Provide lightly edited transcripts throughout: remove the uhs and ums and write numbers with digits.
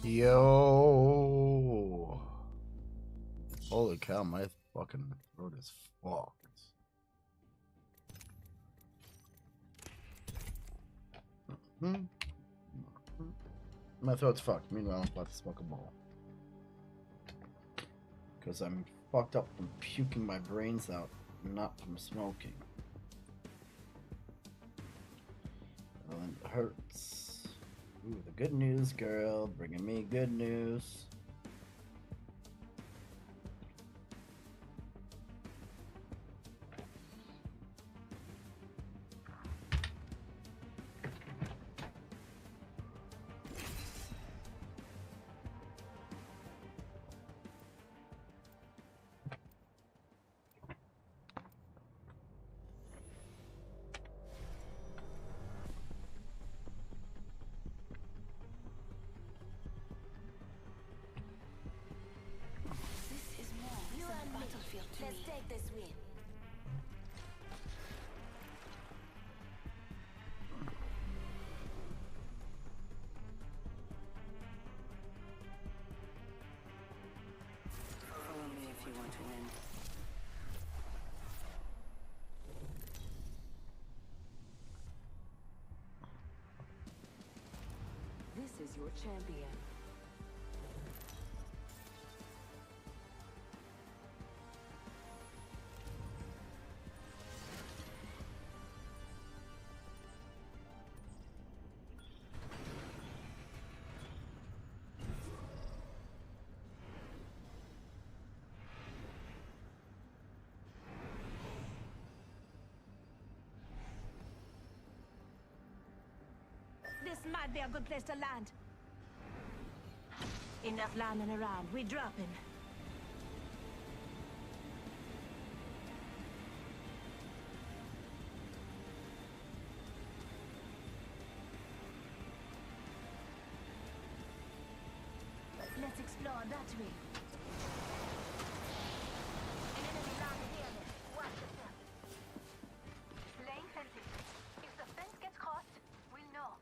Yo. Holy cow, my fucking throat is fucked. My throat's fucked. Meanwhile, I'm about to smoke a bowl. Because I'm fucked up from puking my brains out, not from smoking. Well, it hurts. Ooh, the good news, girl. Bringing me good news. Let's take this win. Follow me if you want to win. This is your champion. This might be a good place to land. Enough landing around. We dropping. Let's explore that way. An enemy landed here. Watch yourself. Laying fences. If the fence gets crossed, we'll know.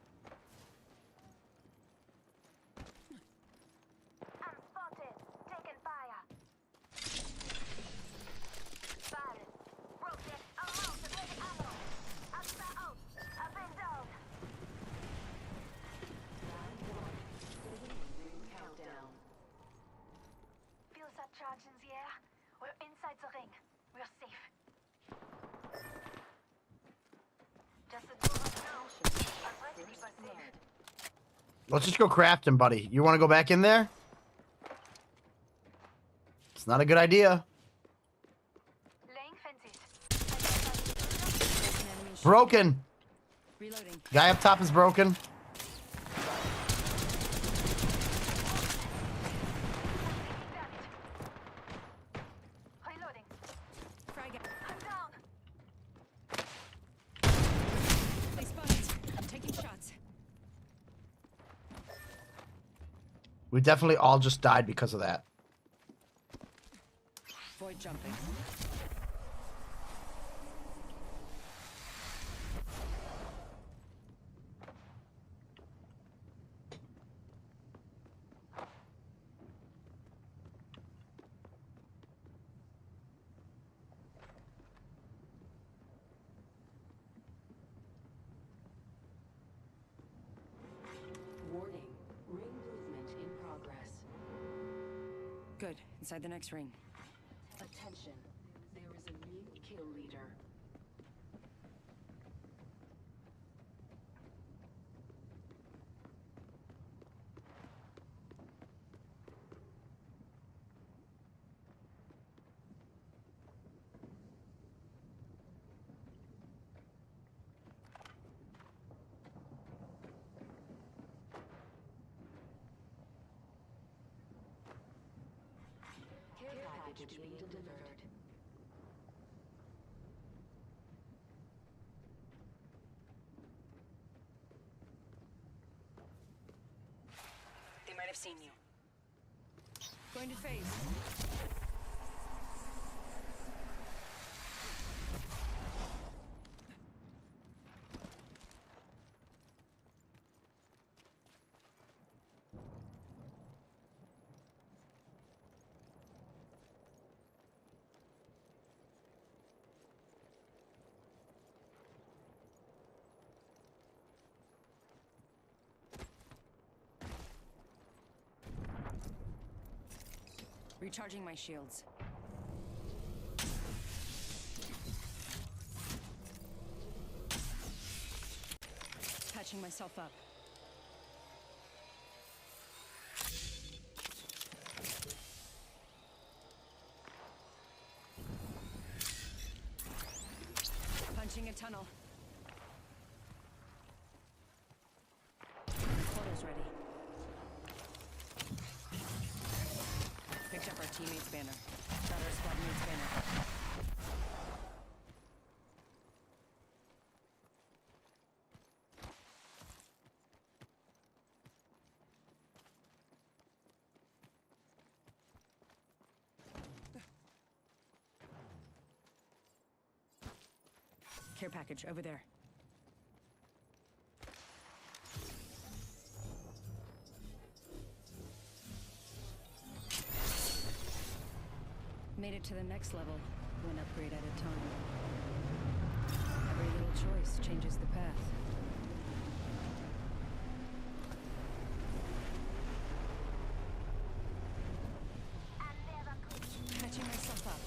I'm spotted. Taking fire. Firing. Broke it. I'm out. Ready ammo. I'm out. I've been down. Countdown. Fuel surcharge in the air. We're inside the ring. We're safe. Just the two of us now. I'll try to keep us safe. Let's just go crafting, buddy. You want to go back in there? It's not a good idea. Laying fences. Broken. Reloading. Guy up top is broken. Reloading. Frag out. I'm down. They spotted. I'm taking shots. We definitely all just died because of that. Void jumping. Warning. Ring movement in progress. Good. Inside the next ring. Attention. There is a new kill leader. Care package being delivered. They might have seen you. Going to phase. Recharging my shields. Patching myself up. Punching a tunnel. Portal's ready. Picked up our teammate's banner. Got our squad mate's banner. Care package over there. Made it to the next level, one upgrade at a time. Every little choice changes the path. Catching myself up.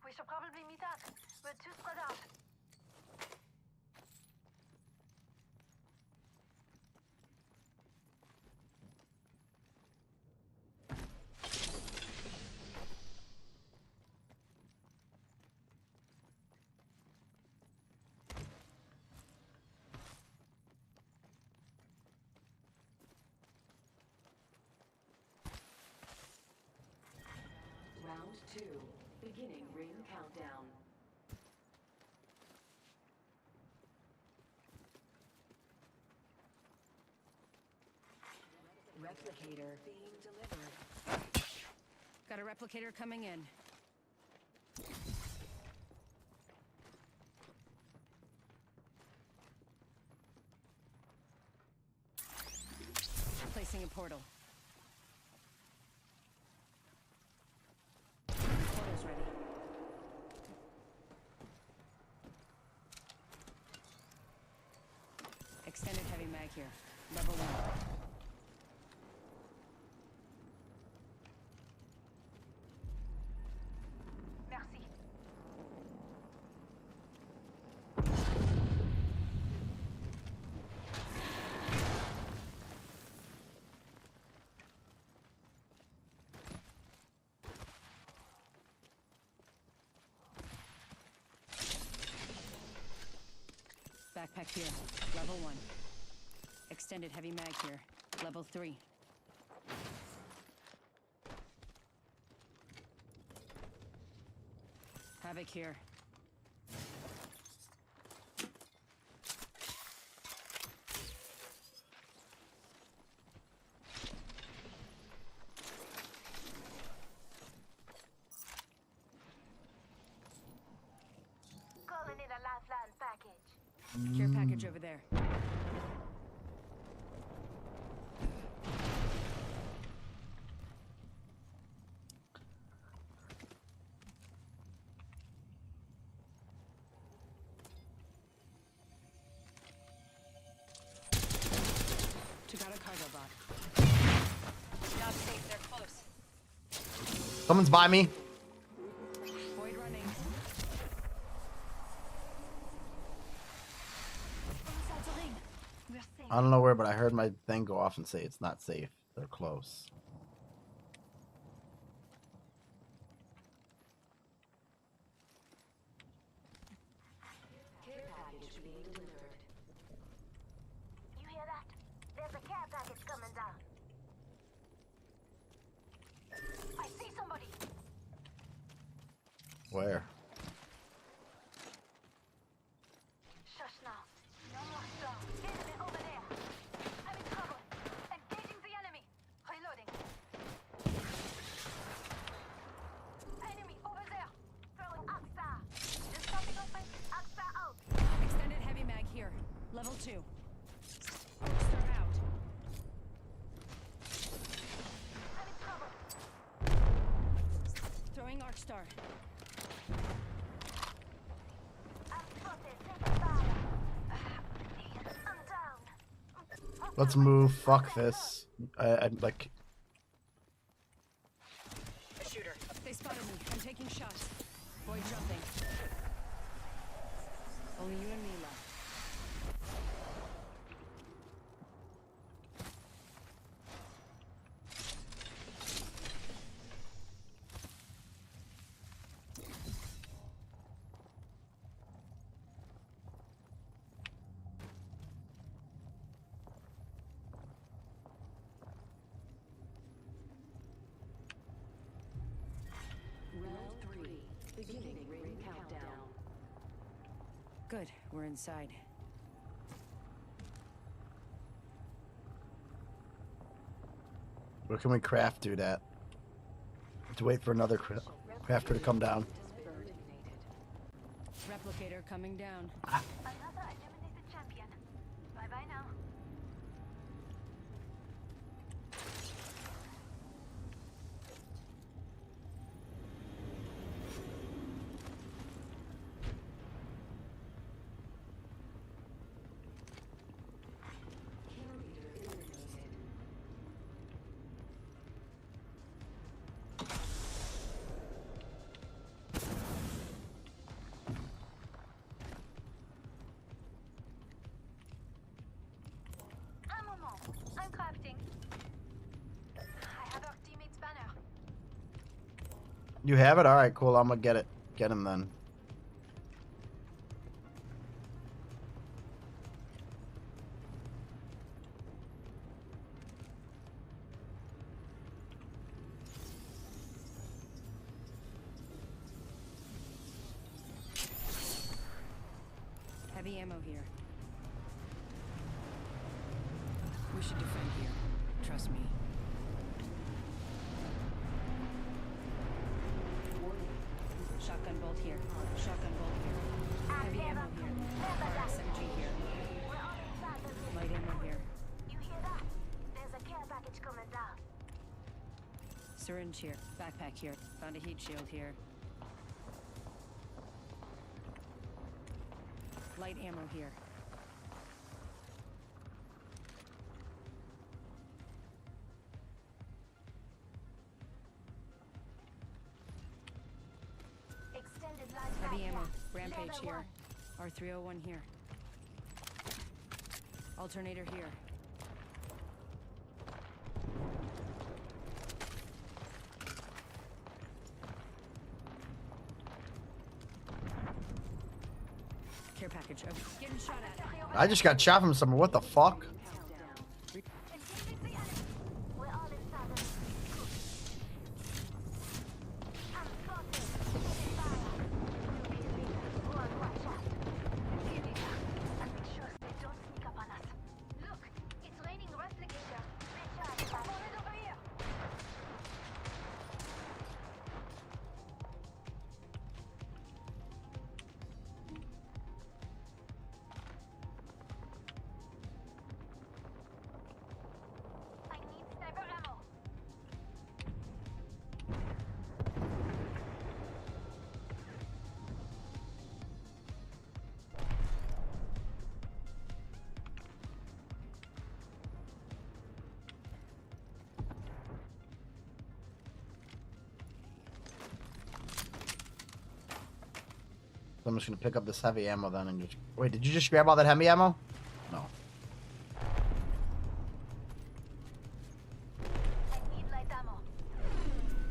We should probably meet up. We're too spread out. Round 2. Beginning ring countdown. Replicator being delivered. Got a replicator coming in. Placing a portal. Portal's ready. Extended heavy mag here. Level 1. Merci. Backpack here. Level 1. Extended heavy mag here. Level 3. Havoc here. Calling in a lifeline package. Care package over there. Someone's by me. Void running. Inside the ring. We're safe. I don't know where, but I heard my thing go off and say it's not safe. They're close. Care package being delivered. You hear that? There's a care package coming down. I see somebody. Where? Shush now. No more stuff. Enemy over there. I'm in trouble. Engaging the enemy. Reloading. Enemy over there. Throwing Aksa. Just something open. Aksa out. Extended heavy mag here. Level 2. Start out. I'm in trouble. Throwing Arc Star. I'm spotted. Take fire. I'm down. Let's move. Fuck this. I like. Shooter. They spotted me. I'm taking shots. Void jumping. Only you and me left. Round 3. Beginning ring countdown. Good. We're inside. Where can we craft do that? To wait for another crafter to come down. Bird ignited. Replicator coming down. Another eliminated champion. Bye bye now. Kill leader eliminated. Un moment. I'm crafting. I have our teammate's banner. You have it? Alright, cool. I'm gonna get it. Get him then. Heavy ammo here. We should defend here. Trust me. Shotgun bolt here. Shotgun bolt here. Heavy ammo here. SMG here. We're all inside the ring. Light ammo here. You hear that? There's a care package coming down. Syringe here. Backpack here. Found a heat shield here. Light ammo here. Extended life Heavy back ammo. here. Rampage Level here. one. R301 here. Alternator here. Care package. Oh, getting shot at. I just got shot from somewhere. What the fuck? Engaging the enemy. We're all inside the ring. I'm spotted. Taking fire. We'll be leader. Go on, watch out. Be leader. And make sure they don't sneak up on us. Look, it's raining replicator. Recharge. Opponent over here. I'm just gonna pick up this heavy ammo then and just... Wait, did you just grab all that heavy ammo? No. I need light ammo.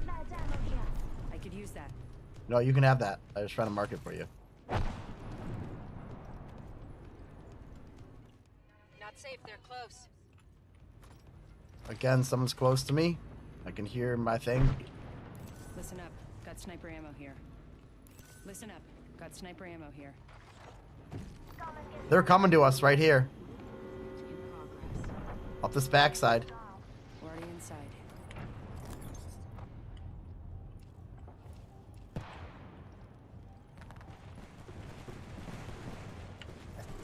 Light ammo here. I could use that. No, you can have that. I was trying to mark it for you. Not safe, they're close. Again, someone's close to me. I can hear my thing. Listen up. Got sniper ammo here. Listen up. Got sniper ammo here. Come and get They're coming to us right here. In progress. Up this backside. Already inside.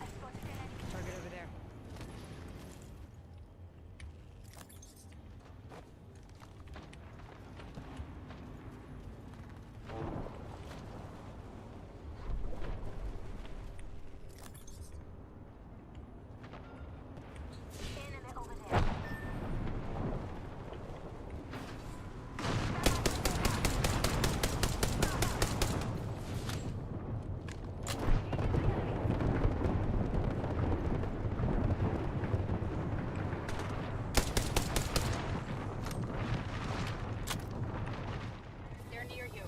I spotted an enemy. Target over there. Enemy over there. They're near you.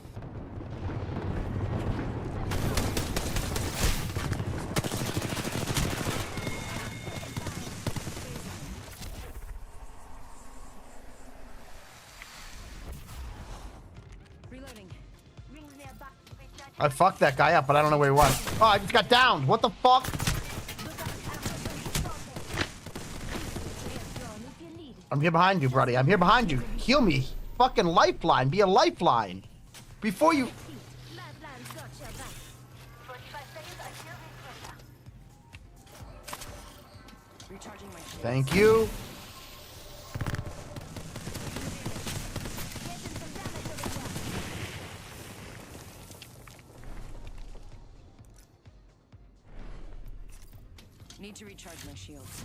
Reloading. Rings nearby. Recharge. I fucked that guy up, but I don't know where he went. Oh, I just got downed. What the fuck? Look out, ammo drone if you need it. I'm here behind you, buddy. I'm here behind you. Heal me. Fucking lifeline. Be a lifeline. Before you... Lifeline got your back. 45 seconds until refresher. Recharging my shield. Thank you. Getting some damage over there. Need to recharge my shields.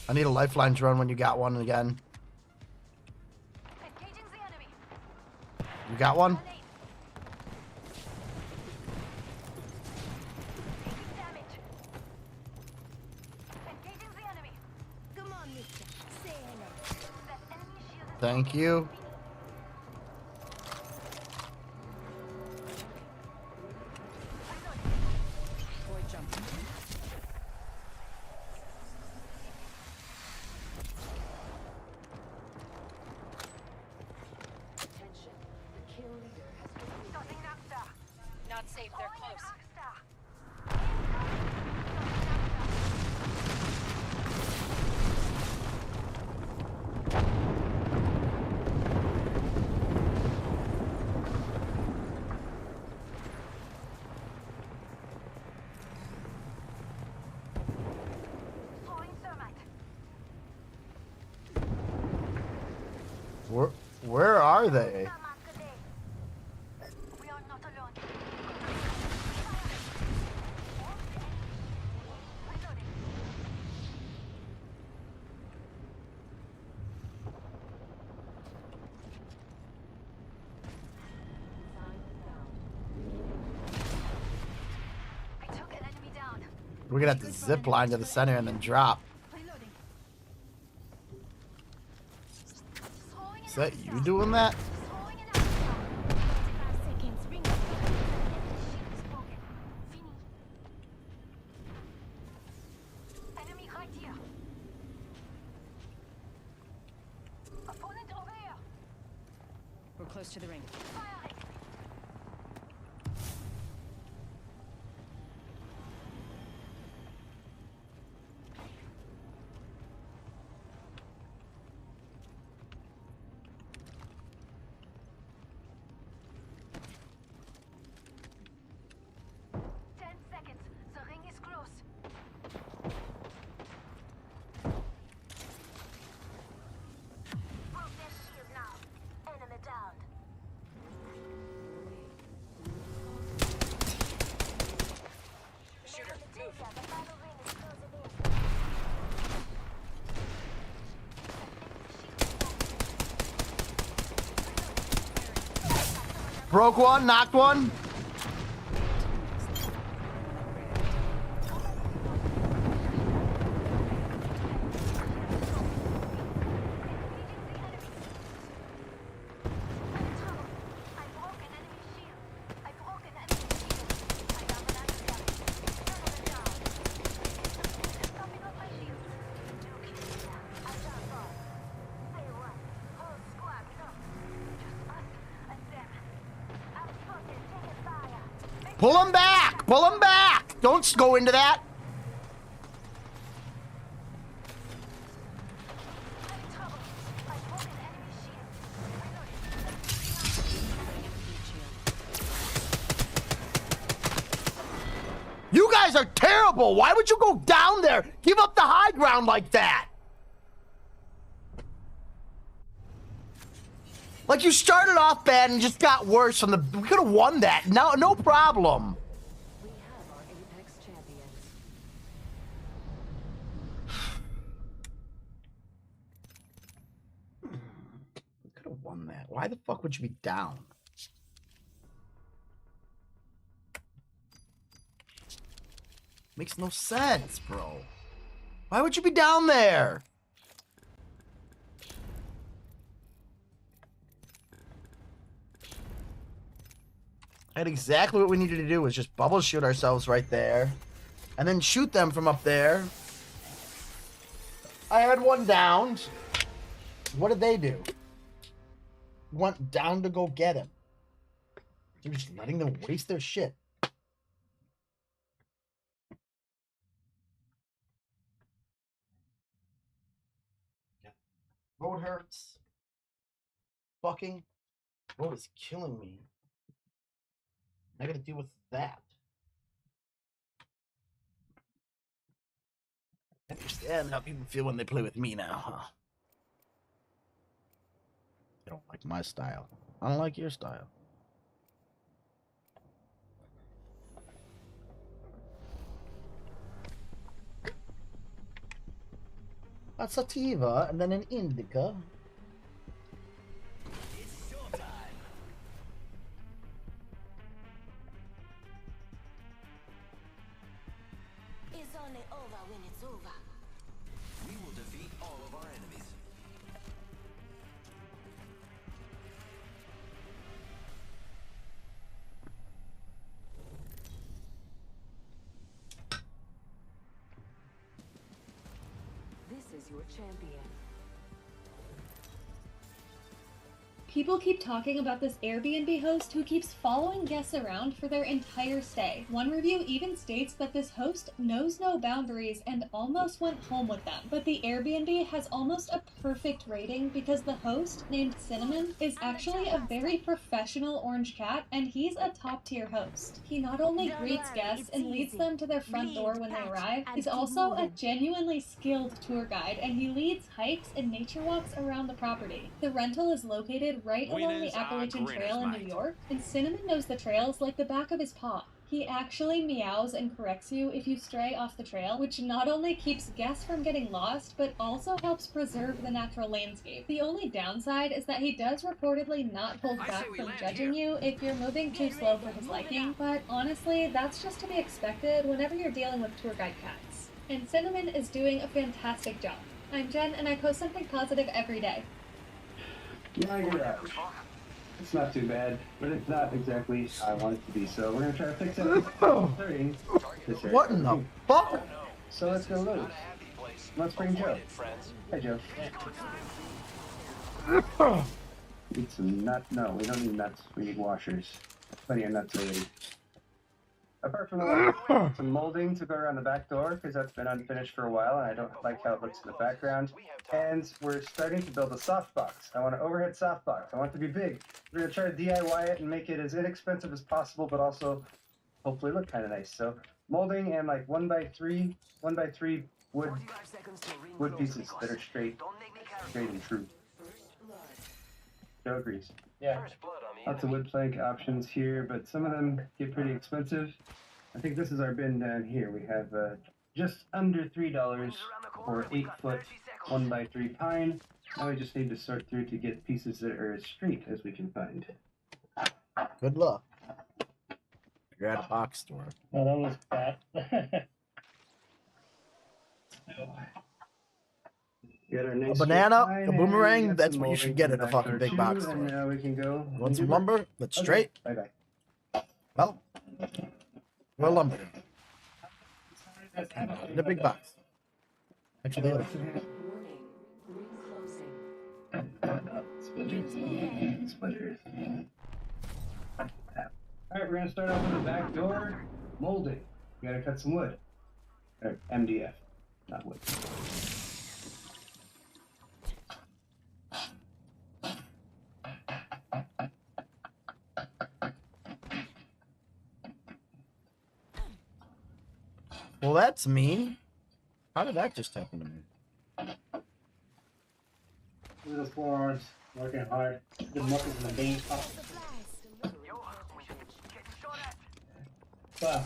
I need a lifeline drone when you got one again. Engaging the enemy. You got one? Grenade. Taking damage. Engaging the enemy. Come on, mister. Say hello. That enemy shield is Thank you. Void jump. Attention. The kill leader has been Starting Rockstar. Not safe, they're Calling close. Rockstar. Starting Rockstar. Throwing thermite. Where are they? We are not alone. Reloading. I took an enemy down. We're gonna have to zip line to the center and then drop. Reloading. Throwing Is an that Rockstar. you doing that? Throwing an Rockstar. 45 seconds. Ring. Shield is broken. Fini. Enemy right here. Opponent over here. We're close to the ring. Firing. Broke one, knocked one. Pull him back! Pull him back! Don't go into that! I'm in trouble. I broke an enemy shield. You guys are terrible! Why would you go down there? Give up the high ground like that! Like, you started off bad and just got worse from the... We could have won that. No problem. We have our Apex champions. We could have won that. Why the fuck would you be down? Makes no sense, bro. Why would you be down there? And exactly what we needed to do was just bubble shoot ourselves right there. And then shoot them from up there. I had one downed. What did they do? Went down to go get him. You're just letting them waste their shit. Road hurts. Fucking. Road is killing me. I gotta deal with that. I understand how people feel when they play with me now, huh? They don't like my style. I don't like your style. A sativa and then an indica. It's only over when it's over. We will defeat all of our enemies. This is your champion. People keep talking about this Airbnb host who keeps following guests around for their entire stay. One review even states that this host knows no boundaries and almost went home with them. But the Airbnb has almost a perfect rating because the host, named Cinnamon, is actually a very professional orange cat and he's a top tier host. He not only greets guests and leads them to their front door when they arrive, he's also a genuinely skilled tour guide and he leads hikes and nature walks around the property. The rental is located right along the Appalachian Trail in New York, and Cinnamon knows the trails like the back of his paw. He actually meows and corrects you if you stray off the trail, which not only keeps guests from getting lost, but also helps preserve the natural landscape. The only downside is that he does reportedly not hold back from judging you if you're moving too slow for his liking, but honestly, that's just to be expected whenever you're dealing with tour guide cats. And Cinnamon is doing a fantastic job. I'm Jen, and I post something positive every day. Yeah, I get that. It's not too bad, but it's not exactly how I want it to be, so we're gonna try to fix it. 30. What in the fuck? So let's go load. Let's bring Joe. Hi, Joe. Need some nuts? No, we don't need nuts. We need washers. Plenty of nuts already. Apart from the some molding to go around the back door, because that's been unfinished for a while, and I don't like how it looks in the background. And we're starting to build a softbox. I want an overhead softbox. I want it to be big. We're going to try to DIY it and make it as inexpensive as possible, but also hopefully look kind of nice. So molding and like 1x3 wood pieces that are straight and true. Joe agrees. Yeah. Lots of wood plank options here, but some of them get pretty expensive. I think this is our bin down here. We have just under $3 for 8-foot 1x3 pine. Now we just need to sort through to get pieces that are as straight as we can find. Good luck. You're at a box store. Oh, that was bad. Get our nice banana, pine, a and boomerang, we got that's some what you should molding get from at a back fucking door big too, box and store. now we can go. Want some do work. lumber? That's Okay, straight. Bye-bye. Well, we're lumber. In a big box. Actually, they have Warning. Ring closing. Splitters. Alright, we're gonna start off with the back door. Molding. We gotta cut some wood. Or MDF, not wood. Well, that's mean. How did that just happen to me? Little forearms, working hard. The muscles in the veins pop. Wow,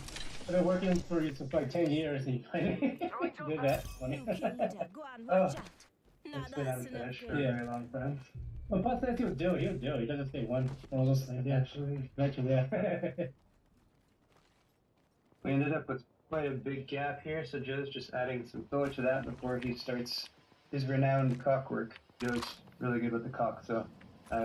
I've been working for you for like 10 years and you finally did that. Funny. Oh, it's been unfinished for a very long time. Well, plus that he would do it. He would do it. He doesn't say one of those things. Yeah, actually, yeah. We ended up with quite a big gap here, so Joe's just adding some filler to that before he starts his renowned cock work. Joe's really good with the cock, so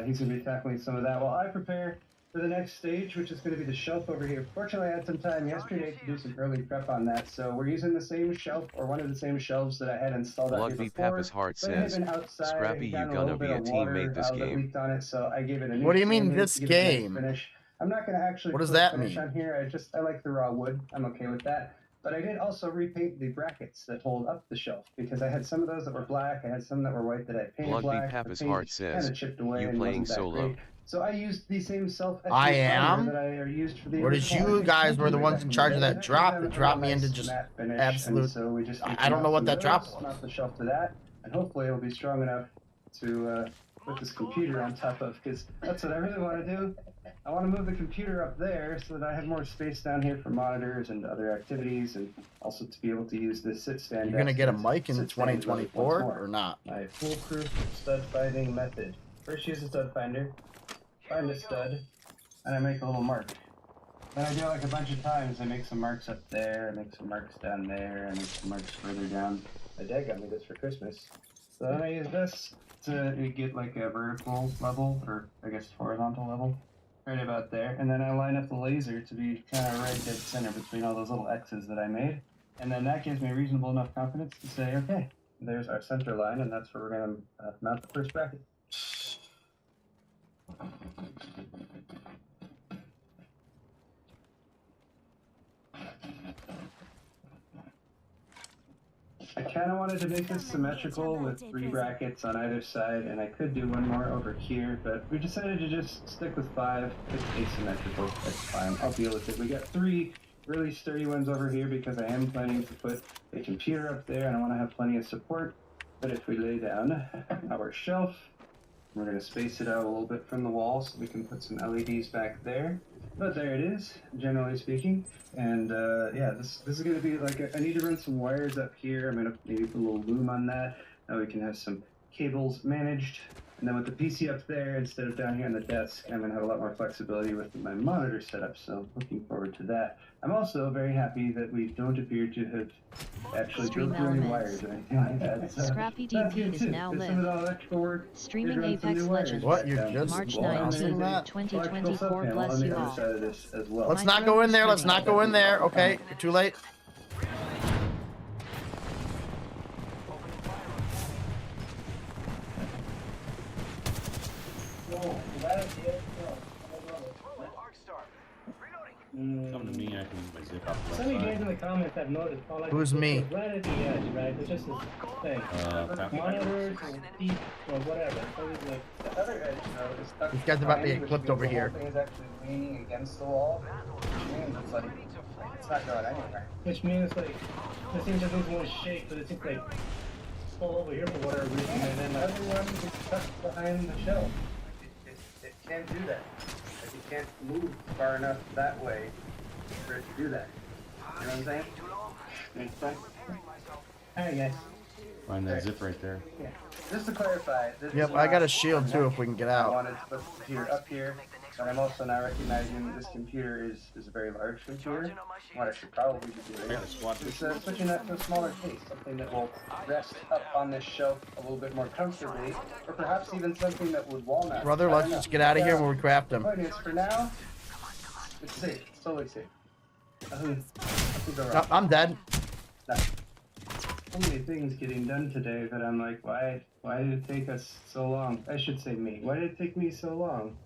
he's going to be tackling some of that while I prepare for the next stage, which is going to be the shelf over here. Fortunately, I had some time yesterday to do some early prep on that, so we're using the same shelf, or one of the same shelves that I had installed out here before. Pappas Heart says, Scrappy, you gonna be a teammate this game. On it, so I gave it a new What do you mean standing this to give it a nice game? finish. I'm not going to actually What does put that finish mean? on here. I like the raw wood. I'm okay with that. But I did also repaint the brackets that hold up the shelf because I had some of those that were black. I had some that were white that I painted black. Pappas The Heart paint says, kinda chipped away you and playing wasn't that solo. great. So I used the same self. I am? that I used for the Or did original. you guys were the ones in charge of that drop that dropped me into Nice just matte finish, absolute- and so we just I don't know what that drop was. Mount the shelf to that, and hopefully it'll be strong enough to put this computer on top of, because that's what I really want to do. I want to move the computer up there so that I have more space down here for monitors and other activities, and also to be able to use this sit stand. You're gonna get a desk mic in sit stand 2024 once more. or not? My foolproof stud finding method. First use a stud finder, find a stud, and I make a little mark. Then I do it like a bunch of times. I make some marks up there, I make some marks down there, I make some marks further down. My dad got me this for Christmas. So then I use this to get like a vertical level, or I guess horizontal level, right about there. And then I line up the laser to be kind of right dead center between all those little X's that I made. And then that gives me reasonable enough confidence to say, okay, there's our center line, and that's where we're going to mount the first bracket. I kind of wanted to make this symmetrical with 3 brackets on either side, and I could do one more over here, but we decided to just stick with 5. It's asymmetrical. That's fine. I'll deal with it. We got 3 really sturdy ones over here because I am planning to put a computer up there, and I want to have plenty of support. But if we lay down our shelf, we're going to space it out a little bit from the wall so we can put some LEDs back there. But there it is, generally speaking. And yeah, this is going to be like, I need to run some wires up here. I'm going to maybe put a little loom on that. Now we can have some cables managed. And then with the PC up there, instead of down here on the desk, I'm going to have a lot more flexibility with my monitor setup. So looking forward to that. I'm also very happy that we don't appear to have actually built any wires or anything like that. So Scrappy that's DP good, is too. now Just some of live. the electrical work. Streaming Here's some Apex new wires Legends. What? back You're down. just March announcing 19th, that? 2024 Electrical bless subpanel on you the other all. side of this as well. Let's not go in there. Let's not go in there. Okay, you're too late. Come to me, I can use my zip off the Some of you left guys in the comments have noticed how like Who's me? it's right at the edge, right? It's just this thing. Tap. Monitors or deep or whatever. It's always like the other edge, though, is stuck. This guy's about to behind, get which clipped means over the here. whole thing is actually leaning against the wall. Which means it's like it's not going anywhere. Which means like this thing just needs one shake, but it seems like pull over here for whatever reason, and then the other one is stuck behind the shelf. It can't do that. Like it can't move far enough that way for it to do that. You know what I'm saying? Makes sense? Alright guys. Find that zip right there. Yeah. Just to clarify, this Yep, is I got not a shield too if we can get I out. wanted to put the computer up here, but I'm also now recognizing that this computer is a very large computer. What I should probably be I doing got a squad. is switching that to a smaller case, something that will rest up on this shelf a little bit more comfortably, or perhaps even something that would wall mount. Brother, I let's don't know. just get out of here when we craft The them. point is, for now, it's safe. It's totally safe. Nothing go wrong. Oh, I'm dead. So many things getting done today that I'm like, why did it take us so long? I should say me. Why did it take me so long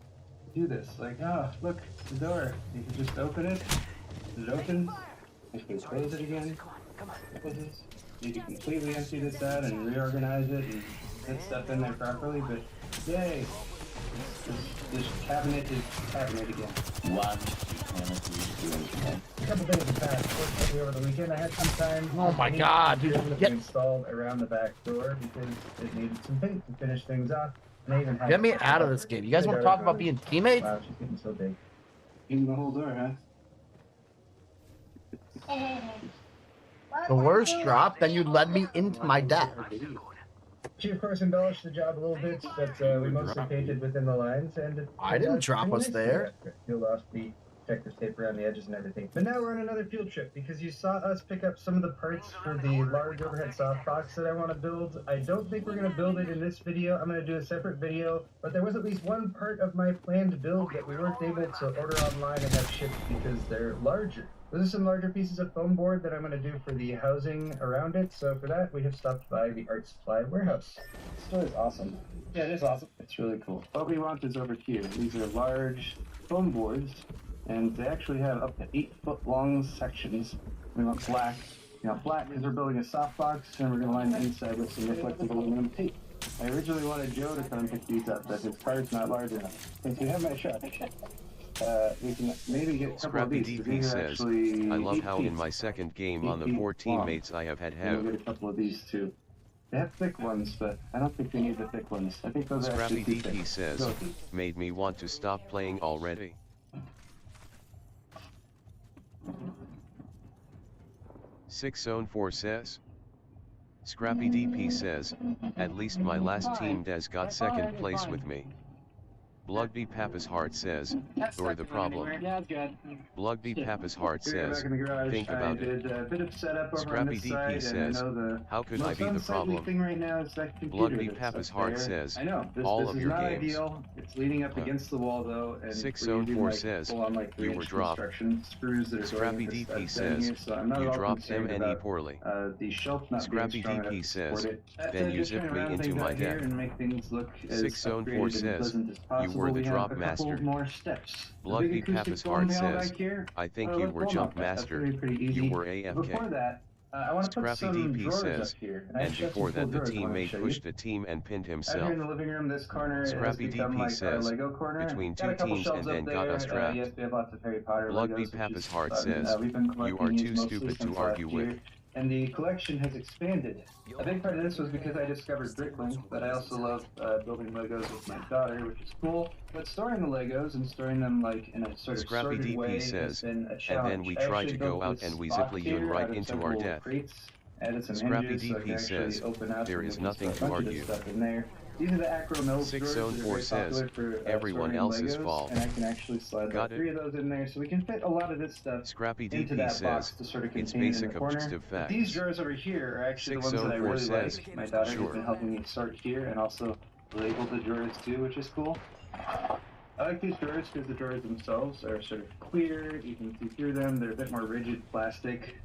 do this. Like, oh, look, the door. You can just open it. It opens. You can close it again. It closes. You can completely empty this out and reorganize it and put stuff in there properly, but yay! This cabinet is cabinet again. One. A couple things in the past. Fortunately, over the weekend, I had some time. Oh my God, dude. Installed around the back door because it needed some paint to finish things off. And I even had Get me out of this game. You guys want to talk about being teammates? Wow, she's getting so big. Even the whole door, huh? The worst drop, then you led me into my death. She, of course, embellished the job a little bit, but we mostly painted within the lines, and I didn't drop us there. Peeled off the protective tape around the edges and everything. But now we're on another field trip because you saw us pick up some of the parts for the large overhead softbox that I want to build. I don't think we're going to build it in this video. I'm going to do a separate video, but there was at least one part of my planned build that we weren't able to order online and have shipped because they're larger. Those are some larger pieces of foam board that I'm going to do for the housing around it. So for that, we have stopped by the Art Supply warehouse. This store is awesome. Yeah, it is awesome. It's really cool. What we want is over here. These are large foam boards, and they actually have up to 8-foot long sections. We want black. You know, black because we're building a softbox, and we're going to line the inside with some reflective aluminum tape. I originally wanted Joe to come and pick these up, but his car's not large enough. Since we have my shot. We can maybe get a couple of Scrappy these. DP says, I love how in my second game on the 4 teammates I have had We'll get a couple of these too. They have thick ones, but I don't think they need the thick ones. I think those are Scrappy actually too DP thick. says, Go. made me want to stop playing already. Six Zone 4 says, Scrappy DP says, at least my last team Des got second place with me. Blugby Papa's Heart says, you're the problem. Blugby Papa's Heart says, think about it. Scrappy DP says, how could I be the problem? Blugby Papa's Heart says, all of your games. It's leaning up against the wall though, and 6 Zone 4 says, you were dropped. Scrappy DP says, you dropped MNE poorly. Scrappy DP says, then you zipped me into my death. 6 Zone 4 says, you were the drop master. Blugby Papa's Heart says, I think you were jump master. You were AFK. Scrappy DP says, and before that the teammate pushed a team and pinned himself. Scrappy DP says, between 2 teams and then got us trapped. Blugby Papa's Heart says, you are too stupid to argue with. And the collection has expanded. A big part of this was because I discovered Bricklink, but I also love building Legos with my daughter, which is cool. But storing the Legos and storing them like in a sort of Scrappy sorted way DP says, has been a and challenge. then we try to go out and we ziply you right into our death. Scrappy DP says, there is nothing to argue. These are the Acro Mills 6 Zone 4 says, everyone else's fault. And I can actually slide Got like 3 of those in there, so we can fit a lot of this stuff Scrappy into DP that says, box to sort of it's contain it in basic the corner. objective facts. These drawers over here are actually the 6 ones that I Zone 4 really says, like. My daughter sure. has been helping me sort here and also label the drawers too, which is cool. I like these drawers because the drawers themselves are sort of clear, you can see through them, they're a bit more rigid plastic.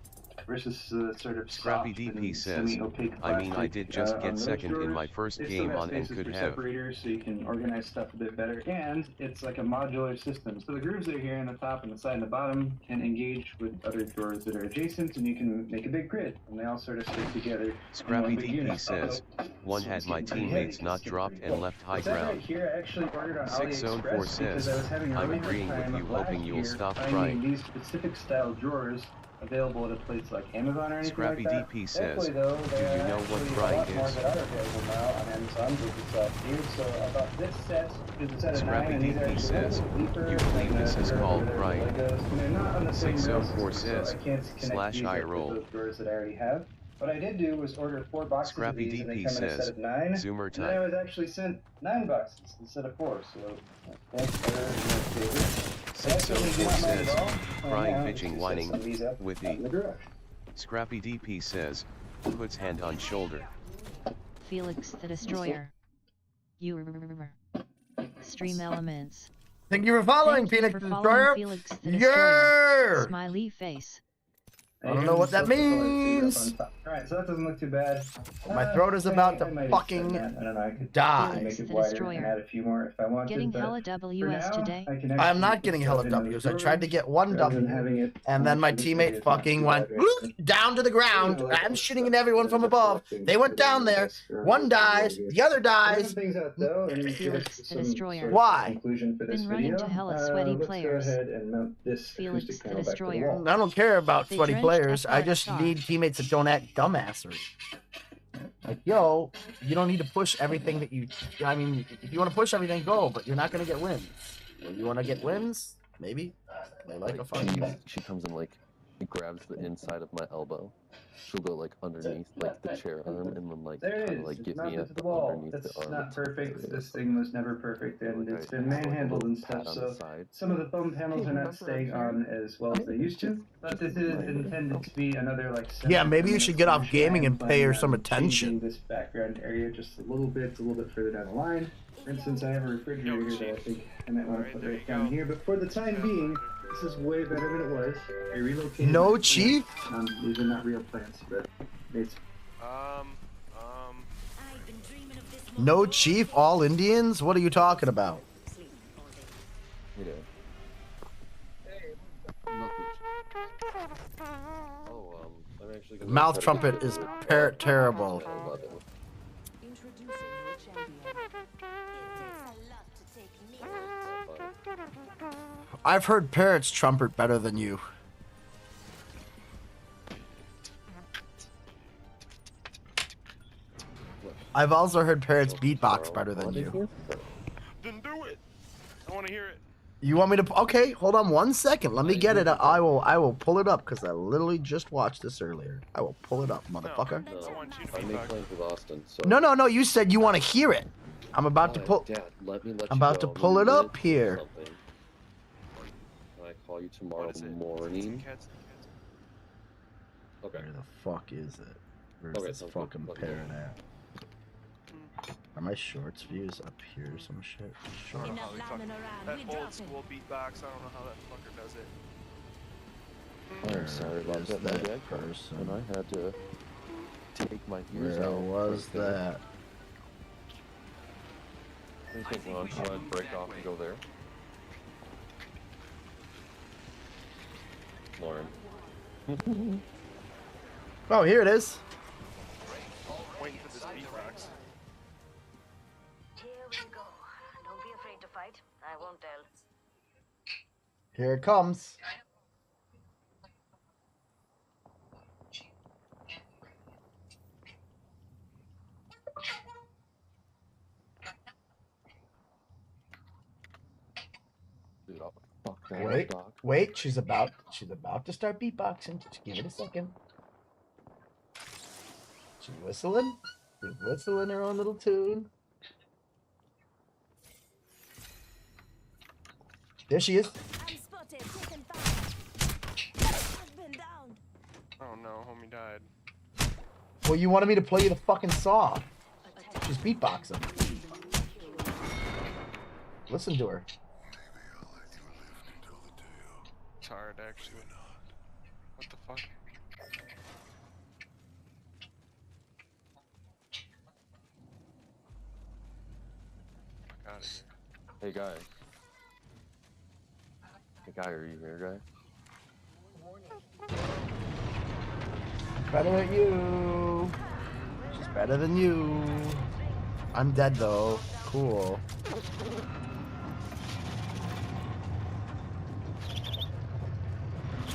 Versus sort of Scrappy soft DP and says, semi-opaque I mean I plastic, did just on get those second in drawers. my first They still game have on and spaces could for have. separators so you can organize stuff a bit better, and it's like a modular system. So the grooves that are here on the top and the side and the bottom can engage with other drawers that are adjacent, and you can make a big grid, and they all sort of stick together. Scrappy DP says, one had my teammates not dropped and left high Right ground. here, I actually ordered on 6 Zone 4 AliExpress says, because I was having a I'm really hard agreeing with time you last hoping you'll year stop finding crying. these specific style drawers available at a place like Amazon or anything Scrappy like that. DP says, Thankfully, though, do you know what actually crying a lot more is? that are available now on Amazon with the soft so I bought this set is a set of Scrappy 9 and these are DP actually says, a little deeper you believe than this the is called regular crying. Legos, and they're not on the same 6 Zone rail 4 system, says, so I can't connect slash these eye up with roll. those drawers that I already have. What I did do was order 4 boxes Scrappy of these, and they DP come in a says, set of 9. Zoomer And then I time. was actually sent 9 boxes instead of 4, so thanks for your favor. 6 Zone 4 says, crying, bitching, whining, with with the. Scrappy DP says, puts hand on shoulder. Felix the Destroyer. You Stream Elements. Thank you for following, Thank you Phoenix for the following Destroyer. Felix the Destroyer. Yeah! Smiley face. I don't know what that means. Alright, so that doesn't look too bad. My throat is about to fucking I don't know, I could die. make it wider and add a few more if I wanted. Getting but hella for Ws now, today. I can I'm actually not put getting stuff hella in those W's. I drawers tried to get one rather than W, having it and then my on the teammate it's not fucking too went bad right down to the ground. I'm shooting at everyone from above. They went down there. One dies, the other dies. things out though, and Felix the some Destroyer. sort of Why? conclusion for this Been running video. to hella sweaty Let's players. go ahead and mount this Felix acoustic the panel back to the Destroyer. wall. I don't care about They sweaty drenched players. I F5 just star. need teammates that don't act dumbassery. Like, yo, you don't need to push everything that you. I mean, if you want to push everything, go, but you're not going to get wins. You want to get wins? Maybe. Play like a fucking game. She comes and like grabs the inside of my elbow. She'll go like underneath like the chair arm and then like There it kind is. of like It's get not me to at the wall. underneath It's the arm. not perfect. This thing was never perfect, and Like, it's been I have, like, a manhandled and little stuff. pad on So the side. some of the foam panels are not staying on as well as they used to. But this is intended to be another like. Yeah, maybe you should get off gaming and pay her some changing attention. this background area just a little bit further down the line. For instance, I have a refrigerator that I think I might want to put right down here. But for the time being, this is way better than it was. I relocated. No, my Chief? plants. These are not real plants, but it's. No chief, all Indians? What are you talking about? Yeah. Oh, I'm actually gonna Mouth try to trumpet get is rid of terrible. I've heard parrots trumpet better than you. I've also heard parrots beatbox better than you. Then do it. I want to hear it. You want me to? Okay, hold on 1 second. Let me get it. I will pull it up because I literally just watched this earlier. I will pull it up, motherfucker. No, I make plans with Austin, so. No. You said you want to hear it. I'm about to pull. Dad, let me let I'm you about to go. pull it I'm up gonna here. do something. Can I call you tomorrow morning? Okay. Where the fuck is it? Where's Okay, this sounds good. fucking Let me know. parrot at? Are my shorts views up here or some shit? I don't know how they fucking, that old school beatbox, I don't know how that fucker does it. I'm sorry about is that, that Dad. person? And I had to take my ears Where out. was right there. that? What do you think, Ron? Should I break off and go there? Lauren. Oh, here it is. Waiting for this beatbox. Here we go. Don't be afraid to fight. I won't tell. Here it comes. Dude, I'll fuck that Wait, dog. wait. She's about to start beatboxing. Just give it a second. She's whistling. She's whistling her own little tune. There she is. I'm spotted. Taken fire. Husband down. Oh no, homie died. Well, you wanted me to play you the fucking song. She's beatboxing. Listen to her. It's hard, actually. What the fuck? Fuck outta here. Hey, guy. Hey, guy, are you here, guy? Better than you. She's better than you. I'm dead though. Cool.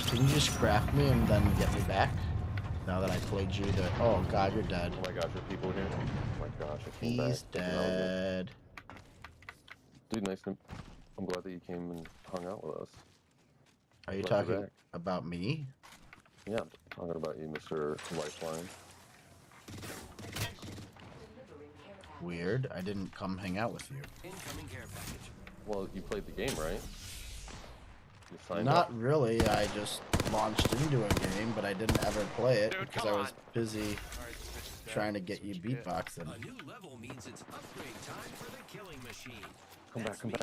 Can you just craft me and then get me back? Now that I played you the. Oh god, you're dead. Oh my gosh, are people here? Oh my gosh, I came He's back. dead. Dude, nice to... I'm glad that you came and hung out with us. Are you Glad you're talking back. about me? Yeah, I'm talking about you, Mr. Lifeline. Weird. I didn't come hang out with you. Incoming care package. Well, you played the game, right? You signed Not up. really. I just launched into a game, but I didn't ever play it Dude, because come I was on. busy Alright, this bitch is dead. trying to get you That's what get. beatboxing. A new level means it's upgrade time for the killing machine. Come back, come back.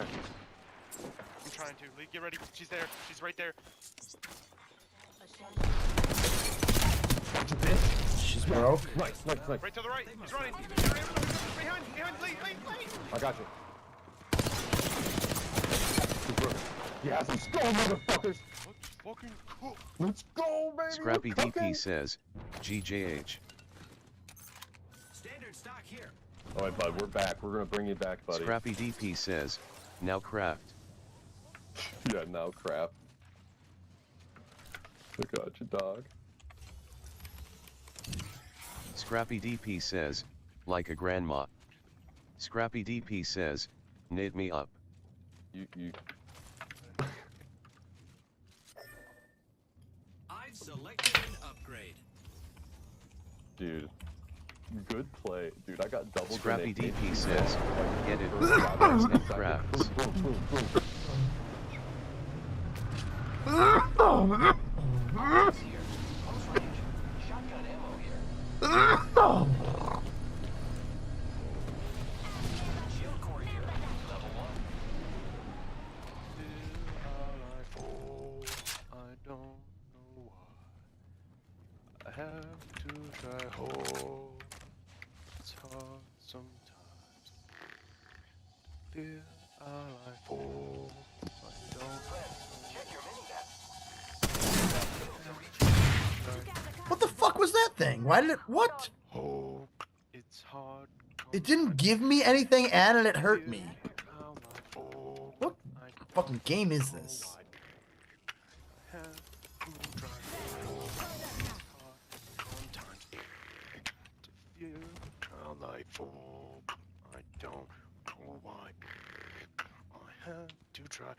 I'm trying to. Lee, get ready. She's there. She's right there. She's broke. Nice. Right to the right. He's running. Behind, lead. I got you. Yes, let's go, motherfuckers. Fucking cool. Let's go, baby. Scrappy DP says, GJH. Standard stock here. All right, bud, we're back. We're gonna bring you back, buddy. Scrappy DP says, now craft. Yeah, now crap. I got you, dog. Scrappy DP says, like a grandma. Scrappy DP says, knit me up. You. I've selected an upgrade. Dude. Good play. Dude, I got double Scrappy grenade. DP says, get it, and crafts. I have to try home. It's hard sometimes. Feel I like home. I don't. Check your What the fuck was that thing? Why did it? What? home. It's hard. It didn't give me anything and it hurt me. What fucking game is this? I don't know why. I have to try.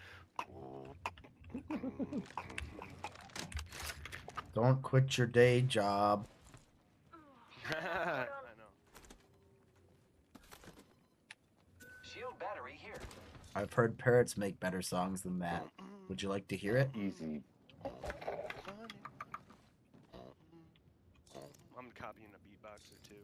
Don't quit your day job. I know. Shield battery here. I've heard parrots make better songs than that. Would you like to hear it? Easy. I'm copying a beatboxer too.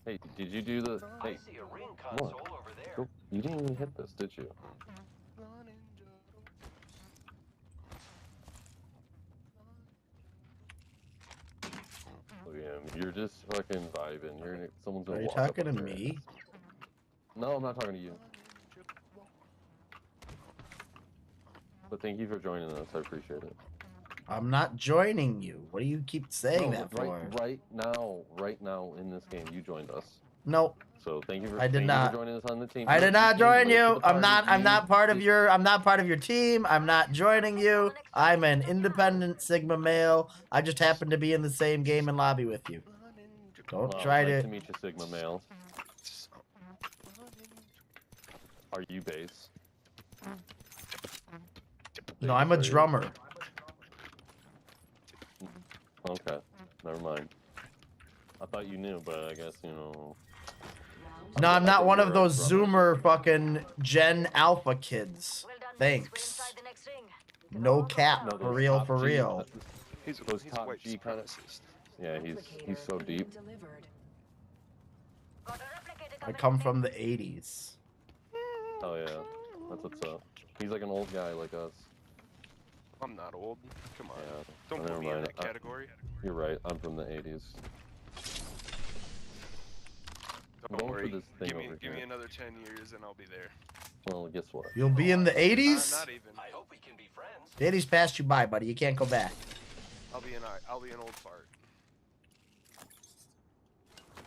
Hey, did you do the... Hey, I see a ring console what? over there. Oh, you didn't even hit this, did you? Look at him. You're just fucking vibing. Someone's gonna Are you walk up talking to there. me? No, I'm not talking to you. But thank you for joining us. I appreciate it. I'm not joining you. What do you keep saying that for? Right now in this game, you joined us. Nope. So thank you for, I did not. joining us on the team. I did not join you. I'm not part of your team. I'm not joining you. I'm an independent Sigma male. I just happen to be in the same game and lobby with you. Don't try nice to. to meet you, Sigma male. Are you bass? No, I'm a drummer. Okay, never mind. I thought you knew, but I guess, you know... No, I'm not one of those Zoomer fucking Gen Alpha kids. Thanks. No cap. For real, for real. He's top G kind of... Yeah, he's so deep. I come from the 80s. Oh yeah, that's what's up. He's like an old guy like us. I'm not old. Come on. Yeah. Don't never put me in mind. that category. You're right. I'm from the 80s. Don't worry. For this thing Give me another 10 years and I'll be there. Well, guess what? You'll be in the 80s? Not even. I hope we can be friends. The 80s passed you by, buddy. You can't go back. I'll be an old fart.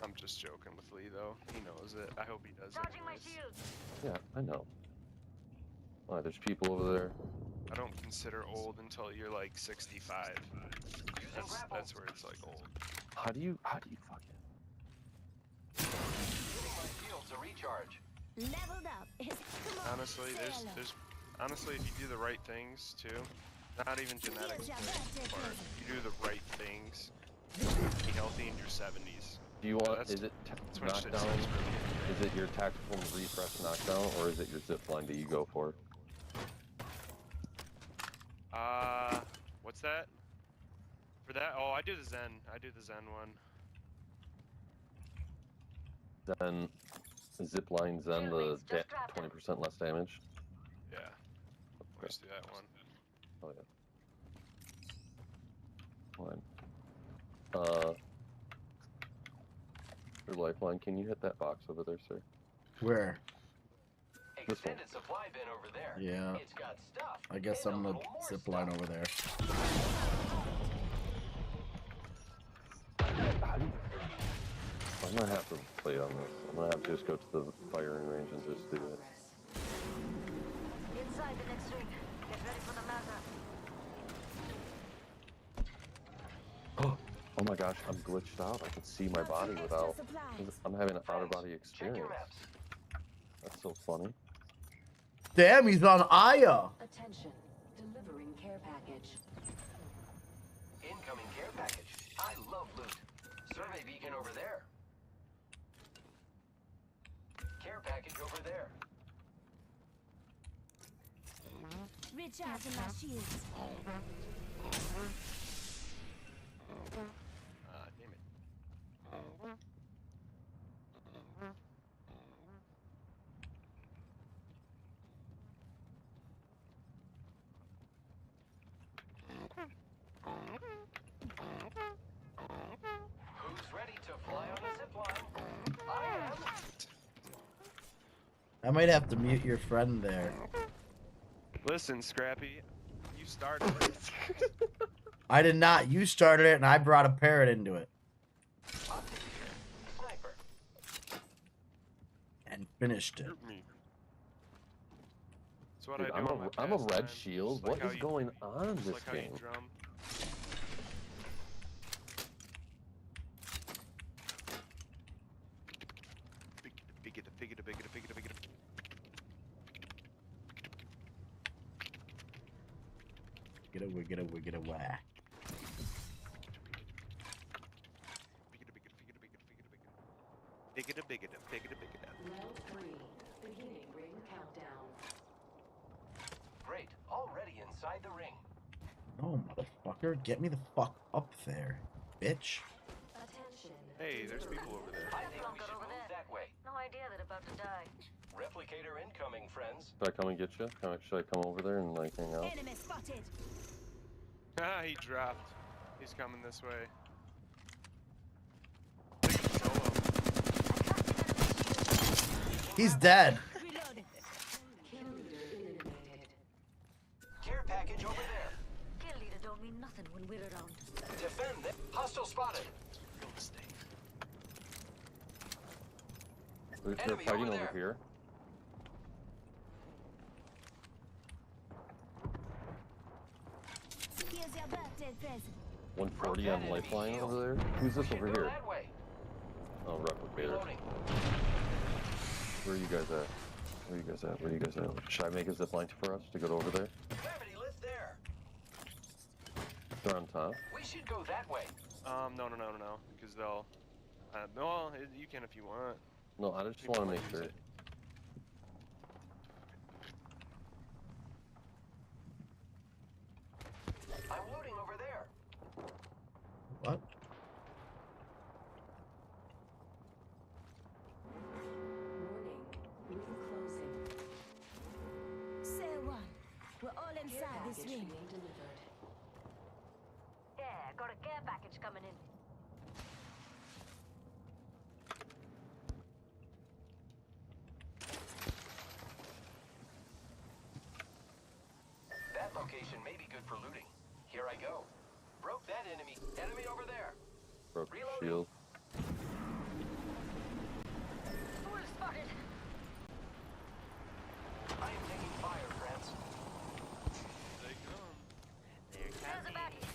I'm just joking with Lee though. He knows it. I hope he does anyways. Yeah, I know. Oh, there's people over there. I don't consider old until you're like 65. That's where it's like old. How do you fucking... To recharge. Leveled up. Honestly, there's honestly, if you do the right things too, not even genetics, but you do the right things, be healthy in your 70s. Do you want? That's Is it when shit knockdown? seems really good. Is it your tactical refresh knockdown, or is it your zip line that you go for? What's that? For that? Oh, I do the Zen. I do the Zen one. Then zip line Zen the 20% less damage. Let's do that one. Oh yeah. One. Your lifeline, can you hit that box over there, sir? Where? This one. Extended supply bin over there. Yeah. It's got stuff. I guess I'm gonna zip line over there. I'm gonna have to play on this. I'm gonna have to just go to the firing range and just do it. Inside the next ring. Get ready for the matter. Oh my gosh, I'm glitched out. I can see my body without... I'm having an out-of-body experience. That's so funny. Damn, he's on Aya. Attention, delivering care package. Incoming care package. I love loot. Survey beacon over there. Care package over there. Recharging my shields. Damn it. Who's ready to fly on a zip line? I am. I might have to mute your friend there. Listen, Scrappy, you started it. I did not. You started it, and I brought a parrot into it. Sniper. And finished it. Shoot me. That's what Dude, I do on my I'm a red pastime. shield. Just like What how is you- going on in just this like how you game? drum. Get a whack. Round 3, beginning ring countdown. Great. Already inside the ring. No, motherfucker. Get me the fuck up there, bitch. Attention. Hey, there's people over there. I think we should move that way. No idea they're about to die. Replicator incoming, friends. Should I come and get you? Should I come over there and like hang out? Enemy spotted. Ah, he dropped. He's coming this way. He's dead. Reloading. Kill leader eliminated. Care package over there. Kill leader don't mean nothing when we're around. Defend them. Hostile spotted. They're Enemy fighting over over there. here. Here's your birthday present. 140 on lifeline over there. Who's this over Go here? that way. Oh, replicator. Reloading. Where are you guys at? Where are you guys at? Where are you guys at? Should I make a zip line for us to go over there? Gravity lift there. They're on top. We should go that way. No, because they'll. No, you can if you want. No, I just want to make sure. I'm looting over there. What? Warning, ring closing. Say one. We're all Care inside this package ring. being delivered. Yeah, got a care package coming in. That location may be good for looting. Here I go. Broke that enemy. Enemy over there. Broke Reloading. shield. Fool spotted. I am taking fire, friends. They come. There's a baddie.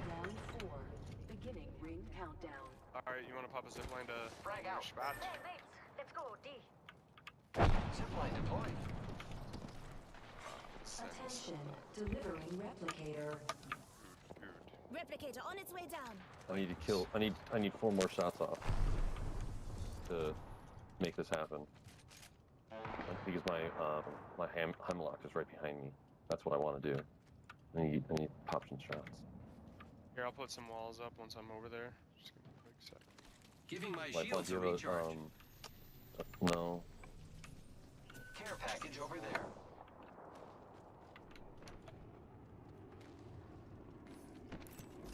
Round 4, beginning ring countdown. Alright, you want to pop a zipline to Frag your out. spot? Hey, mates. Let's go, D. Zipline deployed. Attention, delivering replicator. Replicator on its way down. I need to kill. I need 4 more shots off to make this happen. Because my hemlock is right behind me. That's what I want to do. I need pops and shots. Here, I'll put some walls up once I'm over there. Just give me a quick sec. Giving my Like, shields a do recharge. no. Care package over there.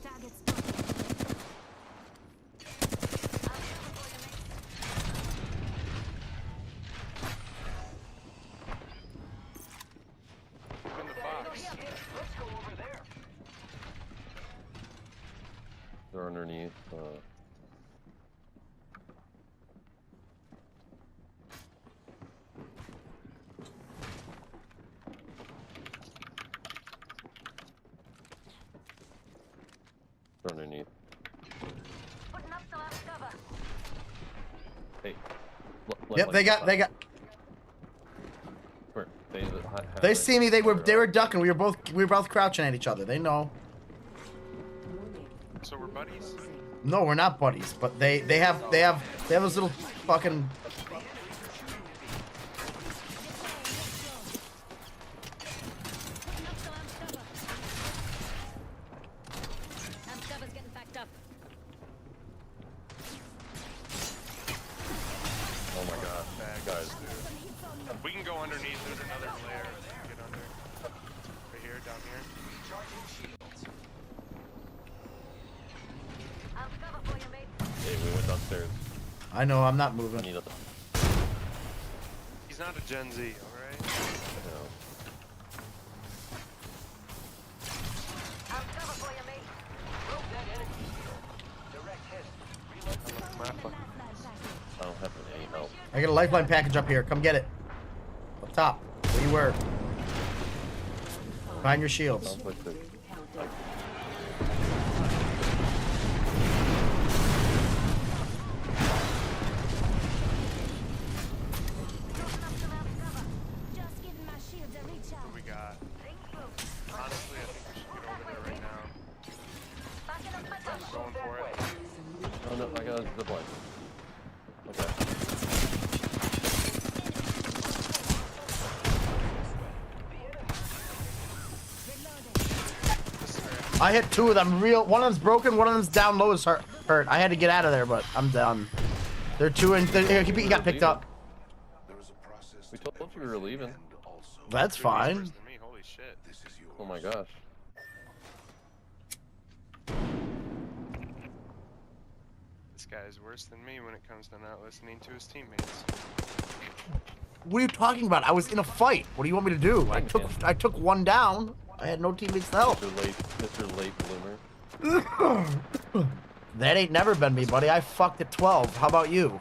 Target's Open the box. Let's go over there. They're underneath. They're underneath. putting up some cover. Hey. Yep, they got. Where? They see me. They were ducking. We were both crouching at each other. They know. So we're buddies? No, we're not buddies. But they have those little fucking. Cover's getting backed up. Oh my god, guys, dude. We can go underneath. There's another layer. Get under. Right here, down here. I'll cover for you, mate. Hey, we went downstairs. I know. I'm not moving. He's not a Gen Z, alright? I'll cover for you, mate. Broke that enemy shield. Direct hit. I don't have any help. I got a lifeline package up here. Come get it. Up top. Where you were. Find your shields. Sounds like the, Just giving my shields a reach out. What we got? Honestly, I think we should get over there right now. Going for it. Oh no, I got the blind. Okay. I hit two of them. One of them's broken. One of them's down low. Is hurt. I had to get out of there, but I'm done. They're two and he got picked up. We told you we were leaving. That's fine. Holy shit. Oh my gosh. This guy is worse than me when it comes to not listening to his teammates. What are you talking about? I was in a fight. What do you want me to do? I took one down. I had no teammates to help. Mr. Late Bloomer. That ain't never been me, buddy. I fucked at 12. How about you?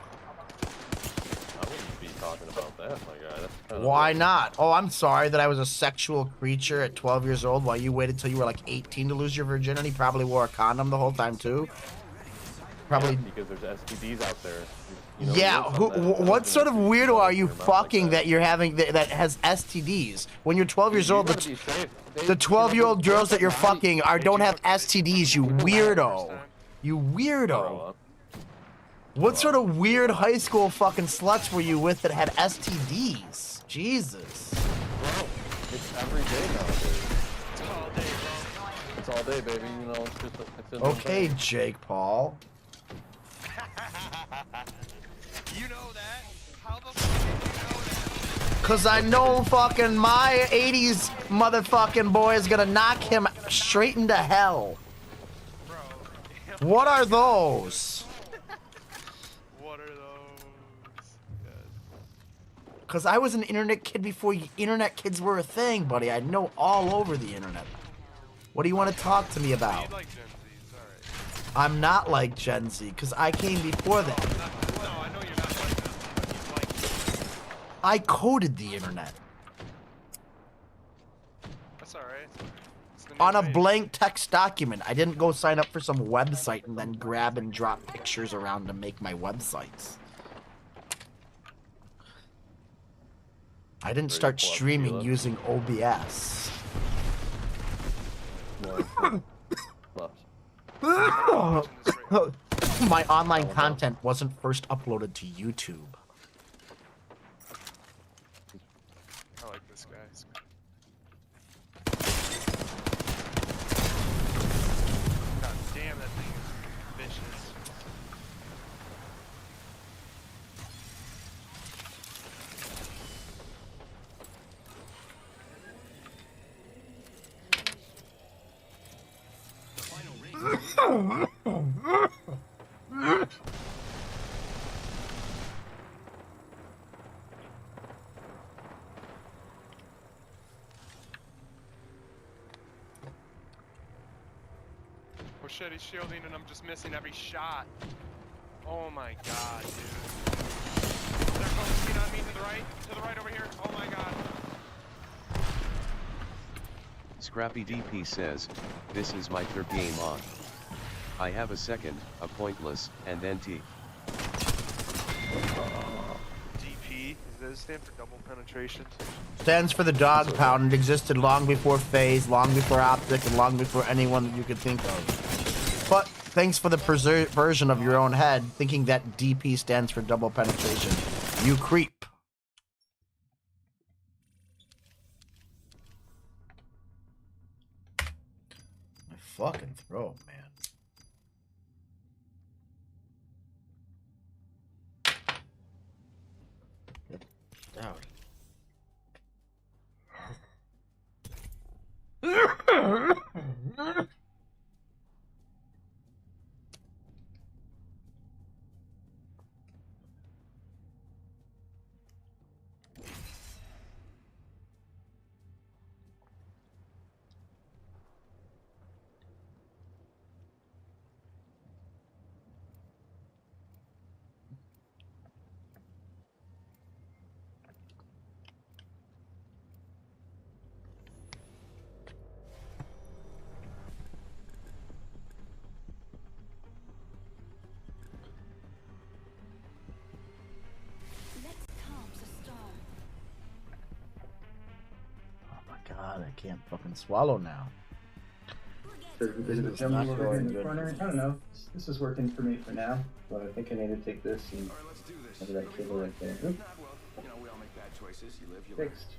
I wouldn't be talking about that, my guy. That's kind Why not? Oh, I'm sorry that I was a sexual creature at 12 years old while you waited till you were like 18 to lose your virginity. Probably wore a condom the whole time too. Probably. Yeah, because there's STDs out there. You know, Yeah, what sort of weirdo are you fucking that you're having that has STDs? When you're 12 years old, the 12-year-old girls that you're fucking don't have STDs, you weirdo. You weirdo. What sort of weird high school fucking sluts were you with that had STDs? Jesus. Bro, it's every day nowadays. It's all day, baby. You know, it's just it's in Okay, Jake Paul. You know that? How the fuck did you know that? Cause I know fucking my 80s motherfucking boy is gonna knock him straight into hell. Bro. What are those? What are those? Cause I was an internet kid before internet kids were a thing, buddy. I know all over the internet. What do you want to talk to me about? You like Gen Z's, alright. I'm not like Gen Z, cause I came before them. No, I know you're not like them, but you like them. I coded the internet. That's alright. On a blank text document. I didn't go sign up for some website and then grab and drop pictures around to make my websites. I didn't start streaming using OBS. My online content wasn't first uploaded to YouTube. I like this guy. Oh shit, he's shielding and I'm just missing every shot. Oh my god, dude. They're focusing on me to the right over here. Oh my god. Scrappy DP says, this is my third game on. I have a second, a pointless, and then T. DP, does that stand for double penetration? Stands for the dog pound. It existed long before FaZe, long before Optic, and long before anyone that you could think of. But thanks for the version of your own head, thinking that DP stands for double penetration. You creep. My fucking throat, man. Get out. God, I can't fucking swallow now. Is it a jump over here in the corner? I don't know. This is working for me for now, but I think I need to take this and have that cable right there. Oop. Fixed.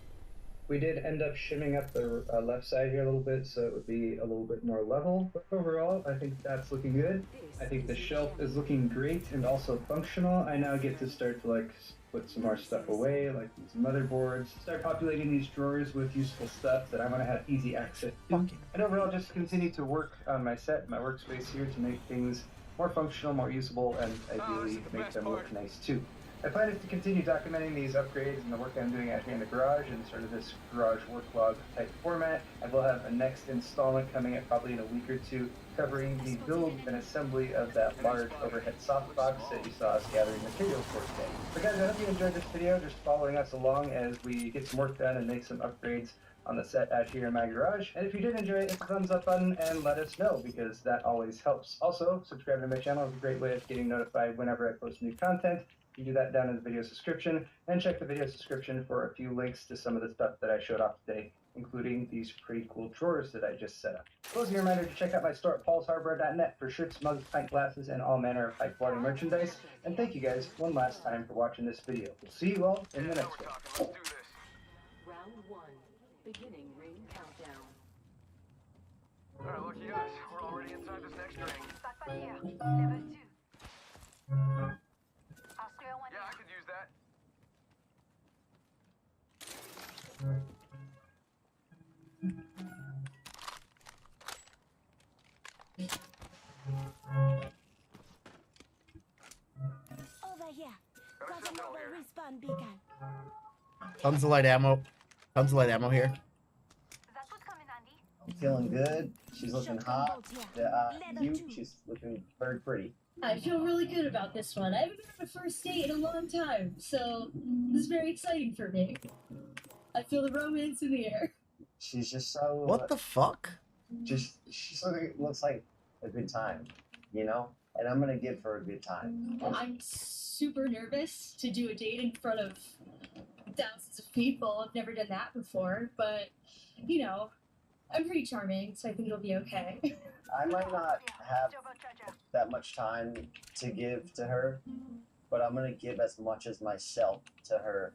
We did end up shimming up the left side here a little bit, so it would be a little bit more level. But overall, I think that's looking good. I think the shelf is looking great and also functional. I now get to start to like put some more stuff away, like these motherboards. Start populating these drawers with useful stuff that I'm gonna have easy access to. And overall, just continue to work on my set, my workspace here to make things more functional, more usable, and ideally make them look nice too. I plan to continue documenting these upgrades and the work I'm doing out here in the garage in sort of this garage work log type format. I will have a next installment coming up probably in a week or two covering the build and assembly of that large overhead softbox that you saw us gathering materials for today. So guys, I hope you enjoyed this video, just following us along as we get some work done and make some upgrades on the set out here in my garage. And if you did enjoy it, hit the thumbs up button and let us know, because that always helps. Also, subscribing to my channel is a great way of getting notified whenever I post new content. You can do that down in the video description, and check the video description for a few links to some of the stuff that I showed off today, including these pretty cool drawers that I just set up. Closing reminder to check out my store at paulshardware.net for shirts, mugs, pint glasses, and all manner of high-quality merchandise. And thank you guys one last time for watching this video. We'll see you all in the next one. Round 1. Beginning ring countdown. Alright, lucky us. We're already inside this next ring. Backpack here. Level 2. I'll square one. Yeah, I could use that. Over here. Got another respawn beacon. Tons of light ammo. Tons of light ammo here. That would come in handy. I'm feeling good. She's looking hot. Cute. She's looking very pretty. I feel really good about this one. I haven't been on a first date in a long time, so this is very exciting for me. I feel the romance in the air. She's just so. What the fuck? She looks like a good time, you know? And I'm gonna give her a good time. I'm super nervous to do a date in front of thousands of people. I've never done that before, but, you know, I'm pretty charming, so I think it'll be okay. I might not have that much time to give to her, but I'm gonna give as much as myself to her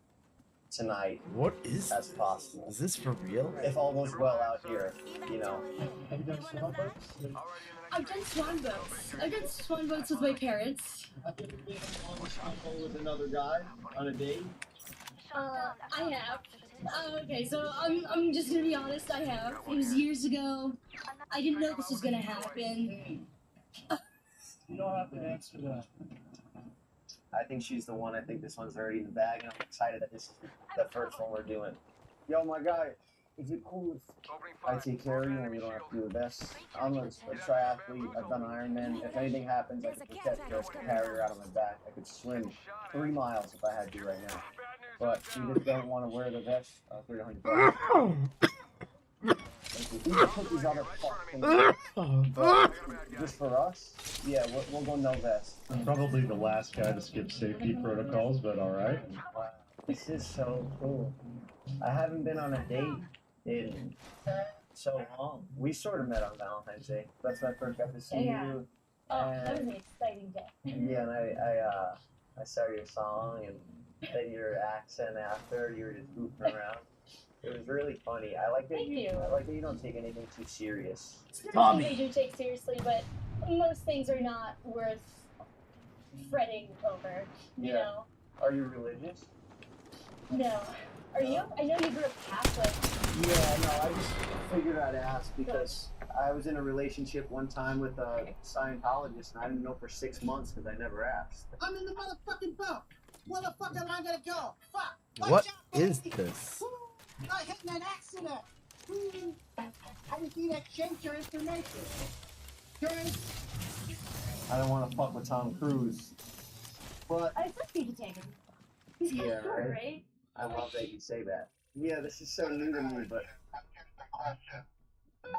tonight. What is as possible? Is this for real? If all goes well out here, you know. Have you done swan boats? I've done swan boats. I've done swan boats with my parents. Have you ever been on a swan boat with another guy on a date? I have. Okay, so I'm just gonna be honest, I have. It was years ago. I didn't know this was gonna happen. You don't have to answer that. I think she's the one. I think this one's already in the bag, and I'm excited that this is the first one we're doing. Yo, my guy, is it cool if I take care of you and we don't have to do the best? I'm a triathlete. I've done Ironman. If anything happens, I could protect her, carry her out on my back. I could swim 3 miles if I had to right now. But we just don't want to wear the vest. $300. We can put these other fucking just for us? Yeah, we'll go no vest. I'm probably the last guy to skip safety protocols, but alright. Wow, this is so cool. I haven't been on a date in so long. We sort of met on Valentine's Day. That's when I first got to see you. Oh, that was an exciting day. Yeah, and I saw your song and then your accent after. You were just goofing around. It was really funny. I like that I like that you don't take anything too serious. Some things I do take seriously, but most things are not worth fretting over. You know? Are you religious? No. Are you? I know you grew up Catholic. Yeah, no, I just figured I'd ask because I was in a relationship one time with a Scientologist and I didn't know for 6 months because I never asked. I'm in the motherfucking boat. Where the fuck am I gonna go? Fuck. What is this? I hit in an accident. I just need to change your information. I don't want to fuck with Tom Cruise. But I thought you'd take him. He's kind of cool, right? I love that you say that. Yeah, this is so new to me, but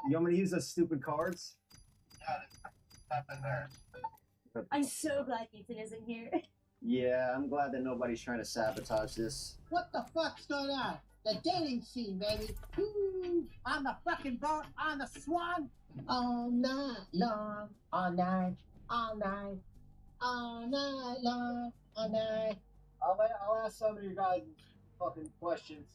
you want me to use those stupid cards? I'm so glad Ethan isn't here. Yeah, I'm glad that nobody's trying to sabotage this. What the fuck's going on? The dating scene, baby. Woo! On the fucking boat, on the Swan. All night long, all night, all night, all night long, all night. I'll ask some of your guys fucking questions.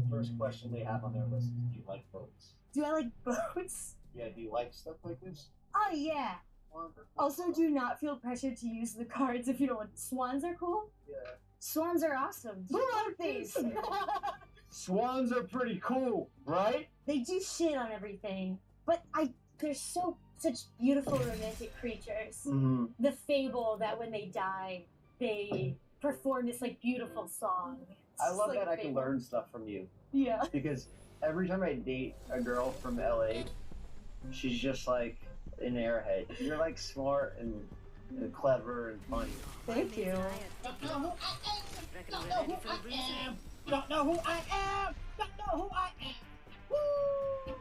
First question they have on their list is, do you like boats? Do I like boats? Yeah, do you like stuff like this? Oh, yeah. Also, do not feel pressured to use the cards if you don't want. Swans are cool? Yeah. Swans are awesome. Do you like these? Swans are pretty cool, right? They do shit on everything, but they're such beautiful romantic creatures. Mm-hmm. The fable that when they die, they perform this like beautiful song. I love that I can learn stuff from you. Yeah. Because every time I date a girl from LA, she's just like an airhead. You're like smart and clever and funny. Thank you. Don't know who I am. Don't know who I am. Don't know who I am. Woo!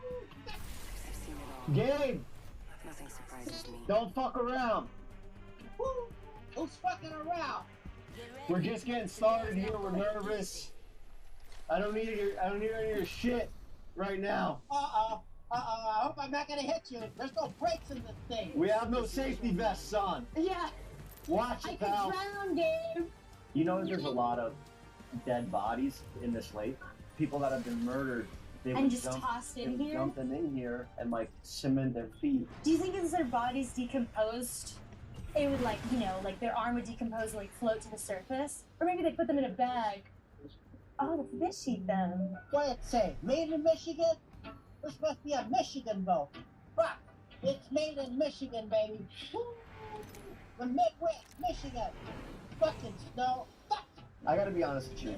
Gabe! Nothing surprises me. Don't fuck around. Woo! Who's fucking around? We're just getting started here. We're nervous. I don't need any of your shit right now. I hope I'm not gonna hit you. There's no brakes in this thing. We have no safety vests on. Yeah. Watch it, pal. I can drown, Gabe. You know there's a lot of dead bodies in this lake. People that have been murdered. They would just tossed in here? Dump them in here and like cement their feet. Do you think as their bodies decomposed, it would like, you know, like their arm would decompose and like float to the surface? Or maybe they put them in a bag. Oh, the fish eat them. What did it say? Made in Michigan? This must be a Michigan boat. Fuck! It's made in Michigan, baby. Woo! The Midwest, Michigan. Fucking snow. Fuck! I gotta be honest with you.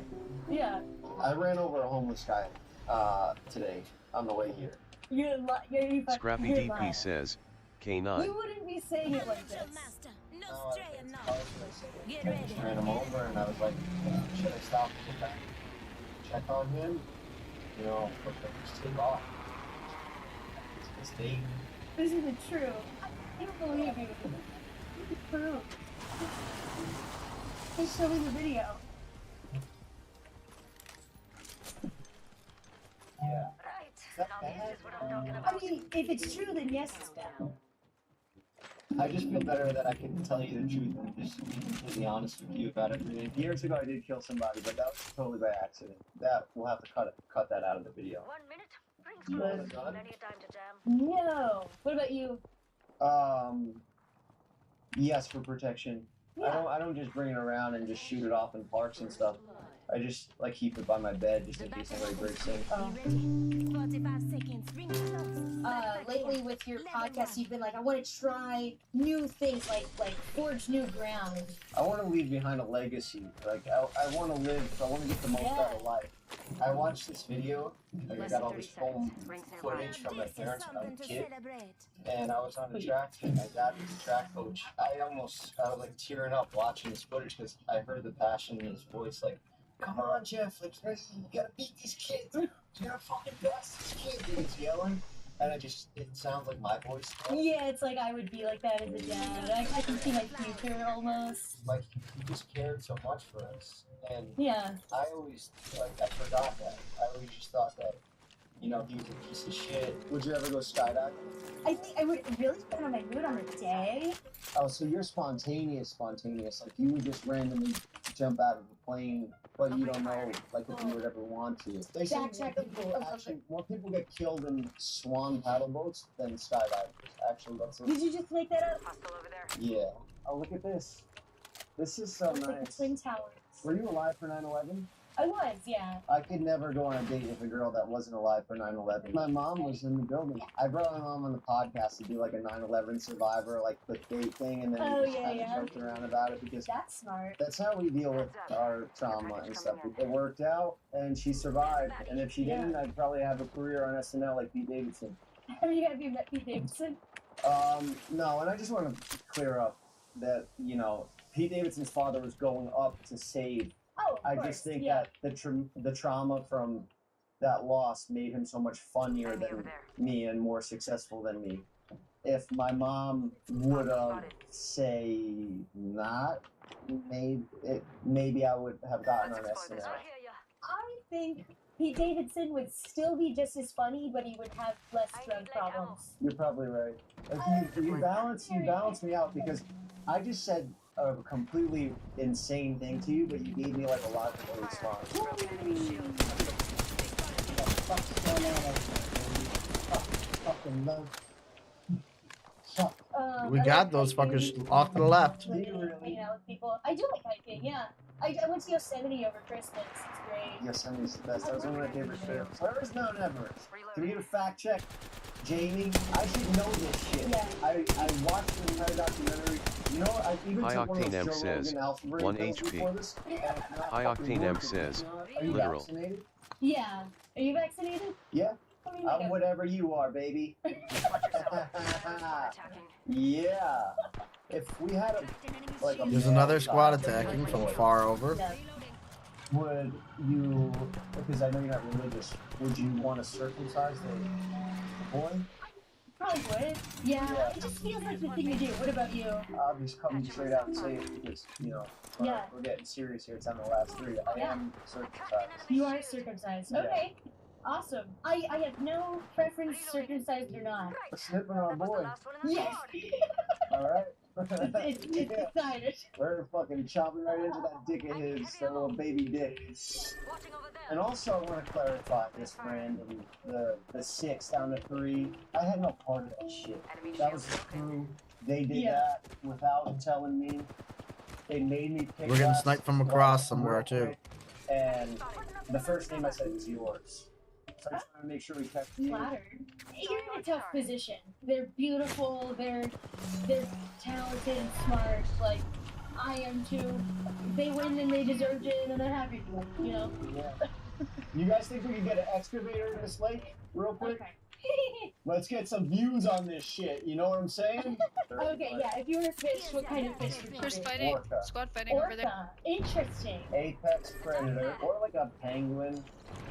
Yeah. I ran over a homeless guy today on the way here. Scrappy DP says, K9. You wouldn't be saying it like this. I just ran him over and I was like, should I stop and get back? Check on him? You know, just take off. It's date. This isn't true. I don't believe you. It's true. Just show me the video. Yeah. I mean, if it's true, then yes, it's bad. I just feel better that I can tell you the truth and just be completely honest with you about everything. Years ago, I did kill somebody, but that was totally by accident. That we'll have to cut that out of the video. 1 minute. Brings close. Plenty of time to jam. No. What about you? Yes, for protection. Yeah. I don't just bring it around and just shoot it off in parks and stuff. I just like keep it by my bed just in case somebody breaks in. 45 seconds. Ring close. lately with your podcast, you've been like, I want to try new things, like forge new ground. I want to leave behind a legacy. Like, I want to live, I want to get the most out of life. I watched this video, like I got all this home footage from my parents when I was a kid, and I was on the track, and my dad was the track coach. I was like tearing up watching this footage because I heard the passion in his voice, like, come on, Jeff, like, you gotta beat these kids, you gotta fucking pass these kids, and he's yelling. And it sounds like my voice. Yeah, it's like I would be like that as a dad. I can see my future almost. Like, he just cared so much for us. And yeah, I always, like, I forgot that. I always just thought that, you know, he was a piece of shit. Would you ever go skydiving? I think I would really depend on my mood on the day. Oh, so you're spontaneous. Like, you would just randomly jump out of the plane, but you don't know, like, if you would ever want to. They say more people get killed in swan paddle boats than skydivers. Actually, that's Did you just make that up? Yeah. Oh, look at this. This is so nice. Like the Twin Towers. Were you alive for 9/11? I was, yeah. I could never go on a date with a girl that wasn't alive for 9/11. My mom was in the building. I brought my mom on the podcast to do like a 9/11 survivor, like clickbait thing, and then we just kind of joked around about it because that's smart. That's how we deal with our trauma and stuff. It worked out, and she survived. And if she didn't, I'd probably have a career on SNL like Pete Davidson. Have you met Pete Davidson? No, and I just want to clear up that, you know, Pete Davidson's father was going up to save. Oh, I just think that the trauma from that loss made him so much funnier than me and more successful than me. If my mom would have, say, not made it, maybe I would have gotten on SNL. I think Pete Davidson would still be just as funny, but he would have less drug problems. You're probably right. You balance me out because I just said a completely insane thing to you, but you gave me like a logical response. We got those fuckers off to the left. Hanging out with people. I do like hiking, yeah. I went to Yosemite over Christmas. It's great. Yosemite's the best. That was one of my favorite trips. Where is Mount Everest? Can we get a fact check? Jamie, I should know this shit. Yeah. I watched the entire documentary. You know, I even High took one of Octane those M Joe says, Rogan Alpha Brain 1 pills before HP. this, and it's not High fucking Octane M working. says, Are you literal. vaccinated? Yeah. Are you vaccinated? Yeah. I'm whatever you are, baby. Yeah. If we had a There's another squad attacking from far over. would you, because I know you're not religious, would you want to circumcise the boy? Probably would. Yeah. It just feels like the thing to do. What about you? I'll just come straight out and say it because, you know, we're getting serious here. It's on the last three. I am circumcised. You are circumcised. Yeah. Okay. Awesome. I have no preference, circumcised or not. Snipping on boy. Yes. Alright. It's decided. We're fucking chopping right into that dick of his, that little baby dick. And also, I want to clarify this, Brandon. The 6 down to 3. I had no part of that shit. That was the crew. They did that without telling me. They made me pick. We're getting sniped from across somewhere too. And the first name I said was yours. So I just want to make sure we kept you. Flattered. You're in a tough position. They're beautiful. They're talented, smart. Like I am too. They win and they deserved it, and I'm happy for them. You know. Yeah. You guys think we can get an excavator in this lake real quick? Okay. Let's get some views on this shit. You know what I'm saying? Okay, yeah. If you were a fish, what kind of fish would you First be? fighting, Orca. squad fighting over there. Orca. Interesting. Apex predator, or like a penguin,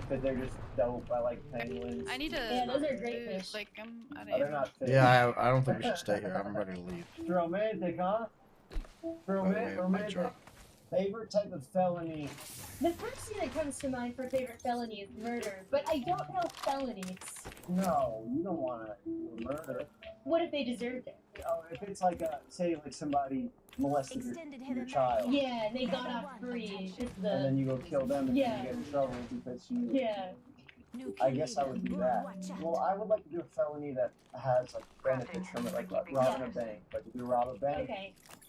because they're just dope. I like penguins. I need to. Yeah, those are great fish. Like I'm out They're of not fish. Yeah, I don't think we should stay here. I'm ready to leave. Romantic, huh? Romantic. Favorite type of felony? The first thing that comes to mind for favorite felony is murder, but I don't know felonies. No, you don't want to murder. What if they deserved it? Oh, if it's like say like somebody molested your child. Yeah, and they got off free. It's the... And then you go kill them and then you get in trouble because you... Yeah. I guess I would do that. Well, I would like to do a felony that has like benefits from it, like robbing a bank. Like if you rob a bank,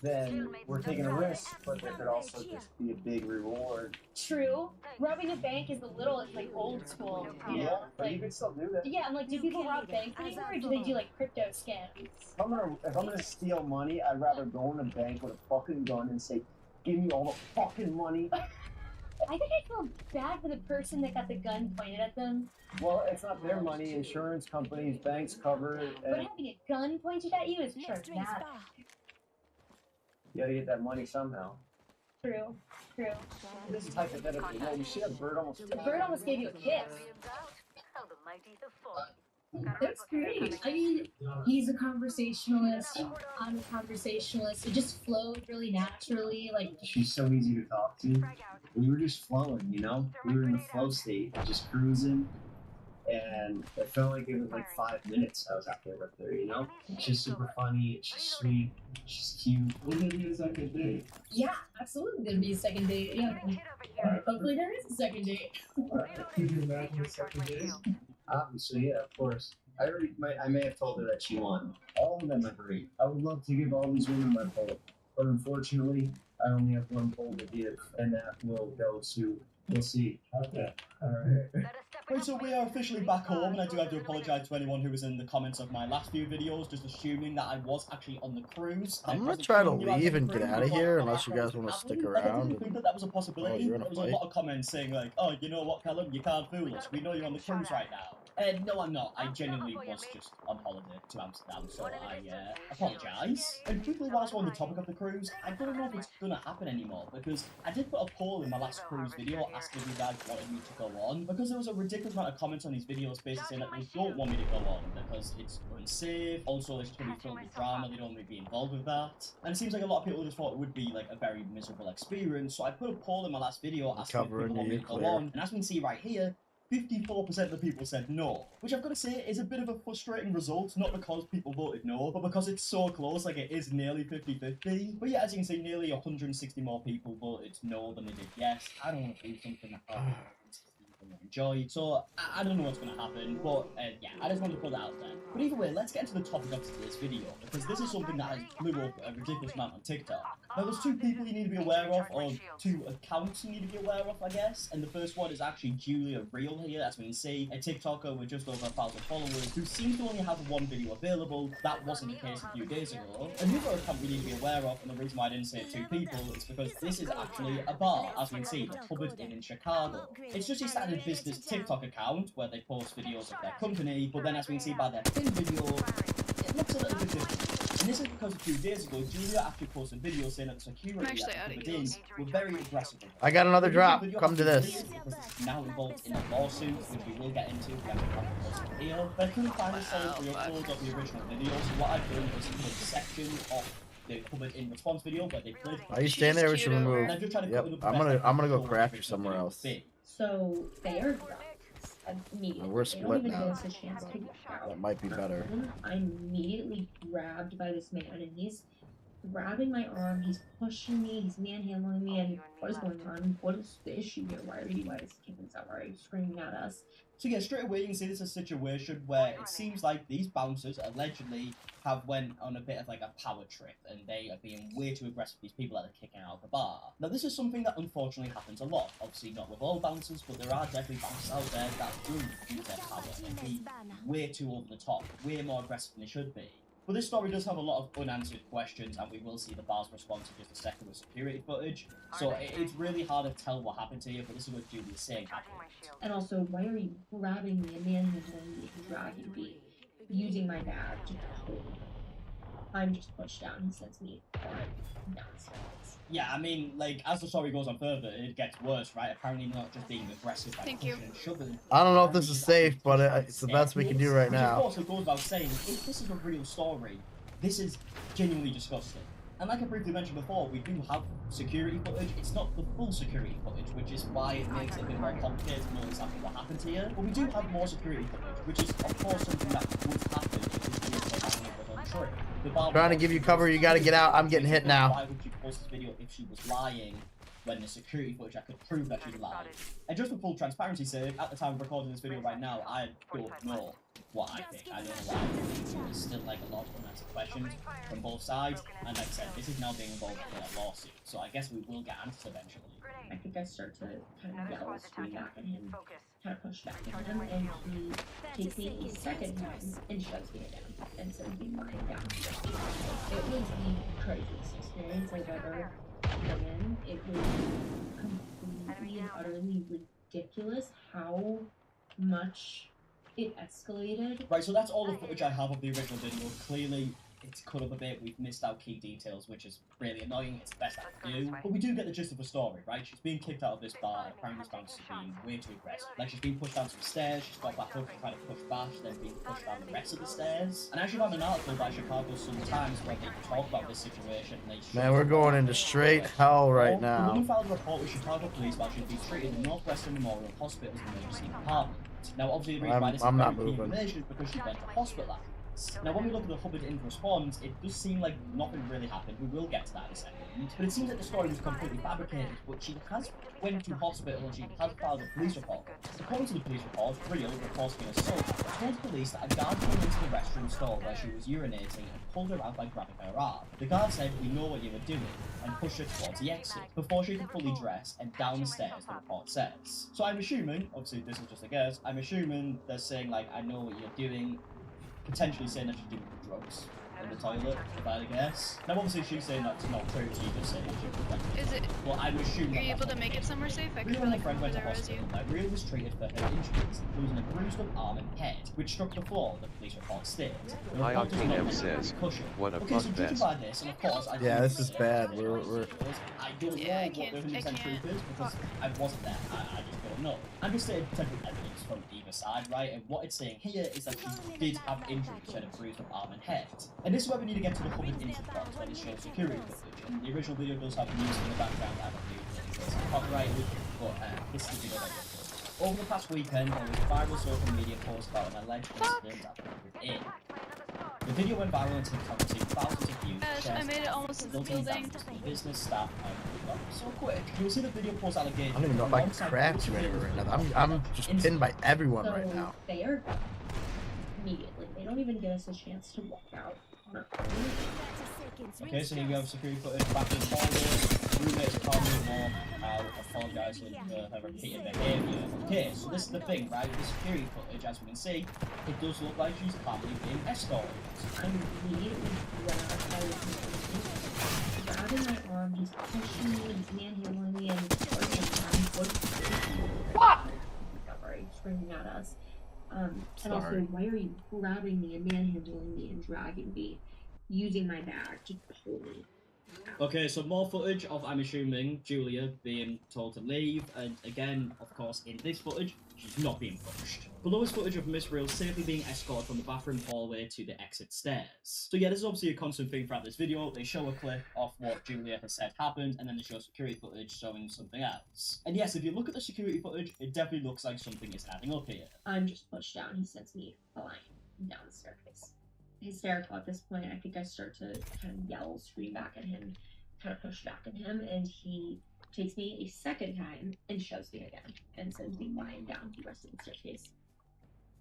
then we're taking a risk, but there could also just be a big reward. True. Robbing a bank is a little, it's like old school. Yeah, but you could still do that. Yeah, I'm like, do people rob banks anymore, or do they do like crypto scams? If I'm gonna steal money, I'd rather go in a bank with a fucking gun and say, "Give me all the fucking money." I think I feel bad for the person that got the gun pointed at them. Well, it's not their money. Insurance companies, banks cover it. But having a gun pointed at you is traumatic. You gotta get that money somehow. True. This is hypothetical. You know, you see that bird almost. The bird almost gave you a kiss. That's great. I mean, he's a conversationalist. I'm a conversationalist. It just flowed really naturally. Like, she's so easy to talk to. We were just flowing, you know? We were in the flow state, just cruising. And it felt like it was like 5 minutes I was out there with her, you know? She's super funny, she's sweet, she's cute. We're gonna do a second date. yeah, absolutely. There'd be a second date. Yeah. Hopefully there is a second date. Could you imagine a second date? Obviously, yeah, of course. I may have told her that she won. All of them are great. I would love to give all these women my poll, but unfortunately, I only have one poll to give, and that will go to. We'll see. Okay. Alright. Right, so we are officially back home, and I do have to apologise to anyone who was in the comments of my last few videos, just assuming that I was actually on the cruise. I'm gonna try to leave and get out of here, unless you guys want to stick around. I didn't think that was a possibility. You're in a there was a lot of comments saying like, oh, you know what, Callum, you can't fool us. We know you're on the cruise right now. No, I'm not. I genuinely was just on holiday to Amsterdam, so I apologise. And quickly, whilst we're on the topic of the cruise, I don't know if it's gonna happen anymore, because I did put a poll in my last cruise video asking you guys wanted me to go on, because there was a ridiculous amount of comments on these videos basically saying that they don't want me to go on because it's unsafe, also it's going to be filled with drama, they don't want me to be involved with that. And it seems like a lot of people just thought it would be like a very miserable experience, so I put a poll in my last video asking if people want me to go on, and as we can see right here, 54% of the people said no, which I've got to say is a bit of a frustrating result, not because people voted no, but because it's so close, like it is nearly 50-50. But yeah, as you can see, nearly 160 more people voted no than they did yes. I don't want to do something that I enjoy, so I don't know what's going to happen, but yeah, I just wanted to put that out there. But either way, let's get into the topic of today's video, because this is something that has blew up a ridiculous amount on TikTok. Now, there's two people you need to be aware of, or two accounts you need to be aware of, I guess, and the first one is actually Julia Real here, as we can see, a TikToker with just over 1,000 followers, who seems to only have one video available. That wasn't the case a few days ago. Another account we need to be aware of, and the reason why I didn't say two people, is because this is actually a bar, as we can see, the Cupboard Inn in Chicago. It's just a standard business TikTok account where they post videos of their company, but then as we can see by their pin video, it looks a little bit different. And this is because a few days ago, Julia actually posted videos saying that the security at the Cupboard Inn were very aggressive. I got another drop. Come to this. Now involved in a lawsuit, which we will get into. We have to post it here. But I couldn't find a solid re-upload of the original video, so what I've done is put a section of the Cupboard Inn response video where they played. Are you staying there? We should remove. Yep. I'm gonna go craft you somewhere else. So they are immediately. We're split now. That might be better. I'm immediately grabbed by this man, and he's grabbing my arm. He's pushing me. He's manhandling me. And what is going on? What is the issue here? Why is he kicking us out? Why are you screaming at us? So yeah, straight away you can see this is a situation where it seems like these bouncers allegedly have went on a bit of like a power trip, and they are being way too aggressive with these people that are kicking out of the bar. Now this is something that unfortunately happens a lot. Obviously not with all bouncers, but there are definitely bouncers out there that do use their power and be way too over the top, way more aggressive than they should be. But this story does have a lot of unanswered questions, and we will see the bar's response in just a second with security footage. So it's really hard to tell what happened here, but this is what Julia's saying happened. And also, why are you grabbing me and manhandling me and dragging me, using my dad to hold me? I'm just pushed down. He sends me downstairs. Yeah, I mean, like, as the story goes on further, it gets worse, right? Apparently not just being aggressive by pushing and shoving. I don't know if this is safe, but it's the best we can do right now. Of course, it goes without saying, if this is a real story, this is genuinely disgusting. And like I briefly mentioned before, we do have security footage. It's not the full security footage, which is why it makes it a bit more complicated to know exactly what happened here. But we do have more security footage, which is, of course, something that would happen if this video was untrue. Trying to give you cover, you gotta get out. I'm getting hit now. Why would you post this video if she was lying? when the security footage I could prove that she's alive. And just for full transparency's sake, at the time of recording this video right now, I don't know what I think. I don't know why. There's still like a lot of unanswered questions from both sides, and like I said, this is now being involved in a lawsuit, so I guess we will get answers eventually. I think I start to kind of yell, scream back at him, kind of push back at him, and he takes me a second time and shoves me down and sends me lying down. It was the craziest experience I've ever been in. It was completely and utterly ridiculous how much it escalated. Right, so that's all the footage I have of the original video. Clearly, it's cut up a bit, we've missed out key details, which is really annoying, it's the best I can do. But we do get the gist of the story, right? She's being kicked out of this bar, and apparently this bouncer is being way too aggressive. Like, she's being pushed down some stairs, she's got back up, she's trying to push back, she's then being pushed down the rest of the stairs. And I actually found an article by Chicago Sun-Times where they talk about this situation, and they Man, we're going into straight hell right The now. woman filed a report with Chicago police while she was being treated in Northwestern Memorial Hospital's emergency department. Now, obviously, the reason why this is very key information is because she went to hospital afterwards. Now, when we look at the Hubbard Inn response, it does seem like nothing really happened. We will get to that in a second. But it seems like the story was completely fabricated, but she has went to hospital and she has filed a police report. According to the police report, Rio, reporting an assault, told police that a guard came into the restroom stall where she was urinating and pulled her out by grabbing her arm. The guard said, "We know what you were doing," and pushed her towards the exit, before she could fully dress and down the stairs, the report says. So I'm assuming, obviously this is just a guess, I'm assuming they're saying like, "I know what you're doing," potentially saying that she's doing drugs in the toilet, if I had to guess. Now obviously she's saying that's not true, she just saying she Is it? Well, I would assume Are you able to make it somewhere safe? I could Rio and her like friend went to there as you. hospital. Now Rio was treated for her injuries, including a bruised up arm and head, which struck the floor, the police report stated. The High report does Octane not M mention says, any concussion. what a Okay, fuck so judging vest. by this, and of course, I Yeah, think this is bad. We're I don't know what the 100% truth is because I wasn't there. I just don't know. I'm just saying potential evidence from either side, right? And what it's saying here is that she did have injuries, she had a bruised up arm and head. And this is where we need to get to the Hubbard incident part, where it shows security footage. And the original video does have music in the background. I don't believe it's copyrighted, but this is the video that goes. Over the past weekend, there was a viral social media post about an alleged incident at the Hubbard Inn. The video went viral on TikTok, received thousands of views. I made it almost to the building. Business staff and so quick. You'll see the video post allegations. I don't even know if I can craft you anywhere right now. I'm just pinned by everyone So right now. they are gone immediately. They don't even give us a chance to walk out. Okay, so here we have security footage back in the hallway. Roommates calmly more apologising for her repeated behaviour. Okay, so this is the thing, right? The security footage, as we can see, it does look like she's calmly being escorted. I'm immediately grabbing my arm, he's pushing me, he's manhandling me, and what? Sorry, screaming at us. And also, why are you grabbing me and manhandling me and dragging me, using my bag to pull me? Okay, so more footage of, I'm assuming, Julia being told to leave, and again, of course, in this footage, she's not being pushed. Below is footage of Miss Real safely being escorted from the bathroom hallway to the exit stairs. So yeah, this is obviously a constant thing throughout this video. They show a clip of what Julia has said happened, and then they show security footage showing something else. And yes, if you look at the security footage, it definitely looks like something is adding up here. I'm just pushed down, he sends me flying down the staircase. Hysterical at this point, I think I start to kind of yell, scream back at him, kind of push back at him, and he takes me a second time and shoves me again, and sends me flying down the rest of the staircase.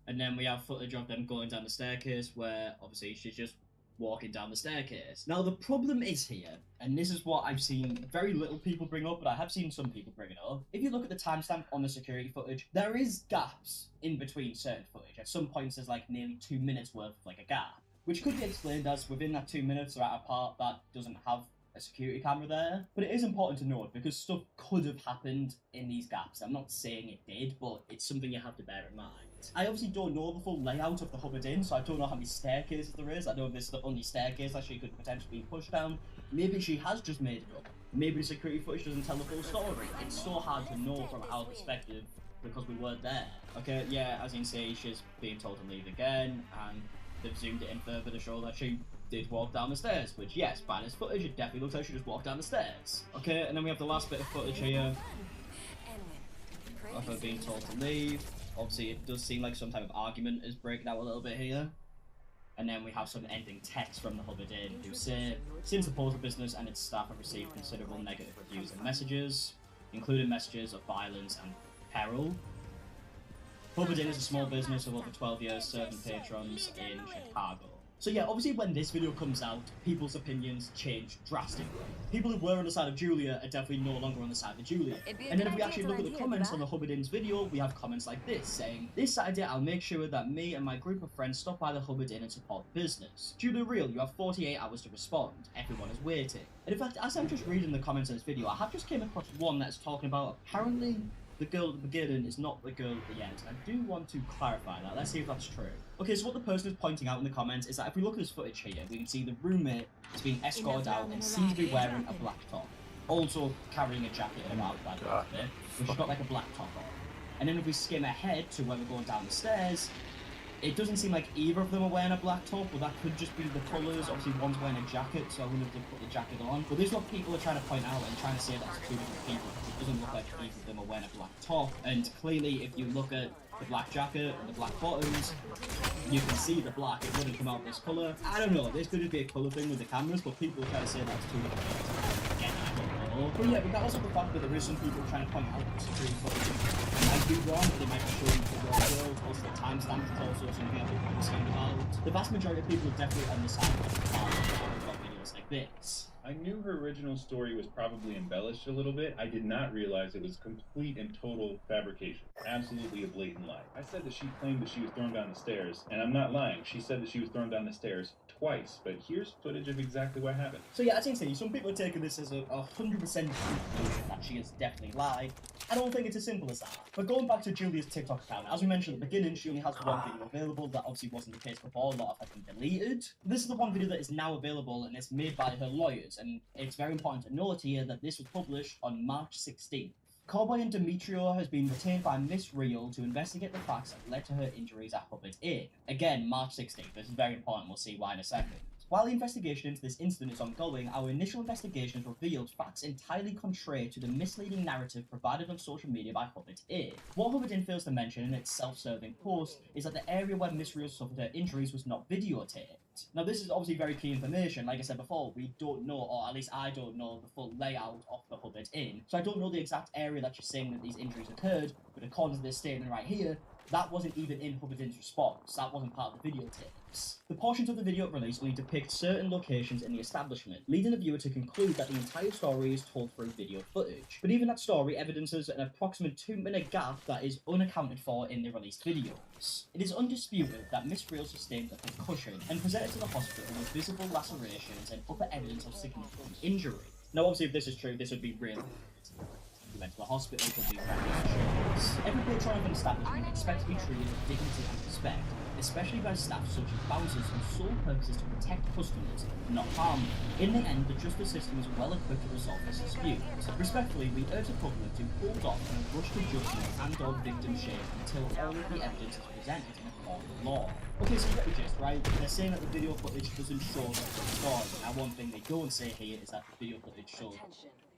And then we have footage of them going down the staircase where, obviously, she's just walking down the staircase. Now, the problem is here, and this is what I've seen very little people bring up, but I have seen some people bring it up. If you look at the timestamp on the security footage, there is gaps in between certain footage. At some points, there's like nearly 2 minutes worth of like a gap, which could be explained as within that 2 minutes they're at a part that doesn't have a security camera there. But it is important to note because stuff could have happened in these gaps. I'm not saying it did, but it's something you have to bear in mind. I obviously don't know the full layout of the Hubbard Inn, so I don't know how many staircases there is. I know this is the only staircase that she could potentially be pushed down. Maybe she has just made it up. Maybe the security footage doesn't tell the full story. It's so hard to know from our perspective because we weren't there. Okay, yeah, as you can see, she's being told to leave again, and they've zoomed it in further to show that she did walk down the stairs, which, yes, by this footage, it definitely looks like she just walked down the stairs. Okay, and then we have the last bit of footage here of her being told to leave. Obviously, it does seem like some type of argument is breaking out a little bit here. And then we have some ending text from the Hubbard Inn who say, since the postal business and its staff have received considerable negative reviews and messages, including messages of violence and peril, Hubbard Inn is a small business of over 12 years serving patrons in Chicago. So yeah, obviously when this video comes out, people's opinions change drastically. People who were on the side of Julia are definitely no longer on the side of Julia. And then if we actually look at the comments on the Hubbard Inn's video, we have comments like this, saying, "This Saturday I'll make sure that me and my group of friends stop by the Hubbard Inn and support the business. Julia Real, you have 48 hours to respond. Everyone is waiting." And in fact, as I'm just reading the comments on this video, I have just came across one that's talking about apparently the girl at the beginning is not the girl at the end. And I do want to clarify that. Let's see if that's true. Okay, so what the person is pointing out in the comments is that if we look at this footage here, we can see the roommate is being escorted out and seems to be wearing a black top. Also carrying a jacket and a mouth by the way, which has got like a black top on. And then if we skim ahead to when we're going down the stairs, it doesn't seem like either of them are wearing a black top, but that could just be the colours. Obviously one's wearing a jacket, so I wonder if they put the jacket on. But this is what people are trying to point out and trying to say that's two different people. It doesn't look like either of them are wearing a black top. And clearly if you look at the black jacket and the black bottoms, you can see the black. It wouldn't come out this colour. I don't know, this could just be a colour thing with the cameras, but people are trying to say that's two different things. Again, I don't know. But yeah, regardless of the fact that there is some people trying to point out the security footage, it might be wrong, but they might be showing the raw world. Also the timestamp is also something I've been concerned about. The vast majority of people are definitely on the side of the car about videos like this. I knew her original story was probably embellished a little bit. I did not realize it was complete and total fabrication. Absolutely a blatant lie. I said that she claimed that she was thrown down the stairs, and I'm not lying. She said that she was thrown down the stairs twice, but here's footage of exactly what happened. So yeah, as you can see, some people are taking this as a 100% conclusion that she has definitely lied. I don't think it's as simple as that. But going back to Julia's TikTok account, as we mentioned at the beginning, she only has one video available. That obviously wasn't the case before. A lot have been deleted. This is the one video that is now available, and it's made by her lawyers. And it's very important to note here that this was published on March 16th. Cowboy and Demetrio has been retained by Miss Real to investigate the facts that led to her injuries at Hubbard Inn. Again, March 16th. This is very important. We'll see why in a second. While the investigation into this incident is ongoing, our initial investigations revealed facts entirely contrary to the misleading narrative provided on social media by Hubbard Inn. What Hubbard Inn fails to mention in its self-serving post is that the area where Miss Real suffered her injuries was not videotaped. Now this is obviously very key information. Like I said before, we don't know, or at least I don't know, the full layout of the Hubbard Inn. So I don't know the exact area that she's saying that these injuries occurred, but according to this statement right here, that wasn't even in Hubbard Inn's response. That wasn't part of the videotapes. The portions of the video released only depict certain locations in the establishment, leading the viewer to conclude that the entire story is told through video footage. But even that story evidences an approximate 2-minute gap that is unaccounted for in the released videos. It is undisputed that Miss Real sustained a concussion and presented to the hospital with visible lacerations and other evidence of significant injury. Now obviously if this is true, this would be real. Went to the hospital to do insurance. Every patron of an establishment expects to be treated with dignity and respect, especially by staff such as bouncers whose sole purpose is to protect customers, not harm them. In the end, the justice system is well equipped to resolve this dispute. Respectfully, we urge the public to hold off and rush to judgment and/or victim shame until all of the evidence is presented in a court of law. Okay, so you get the gist, right? They're saying that the video footage doesn't show the story. Now, one thing they don't say here is that the video footage shows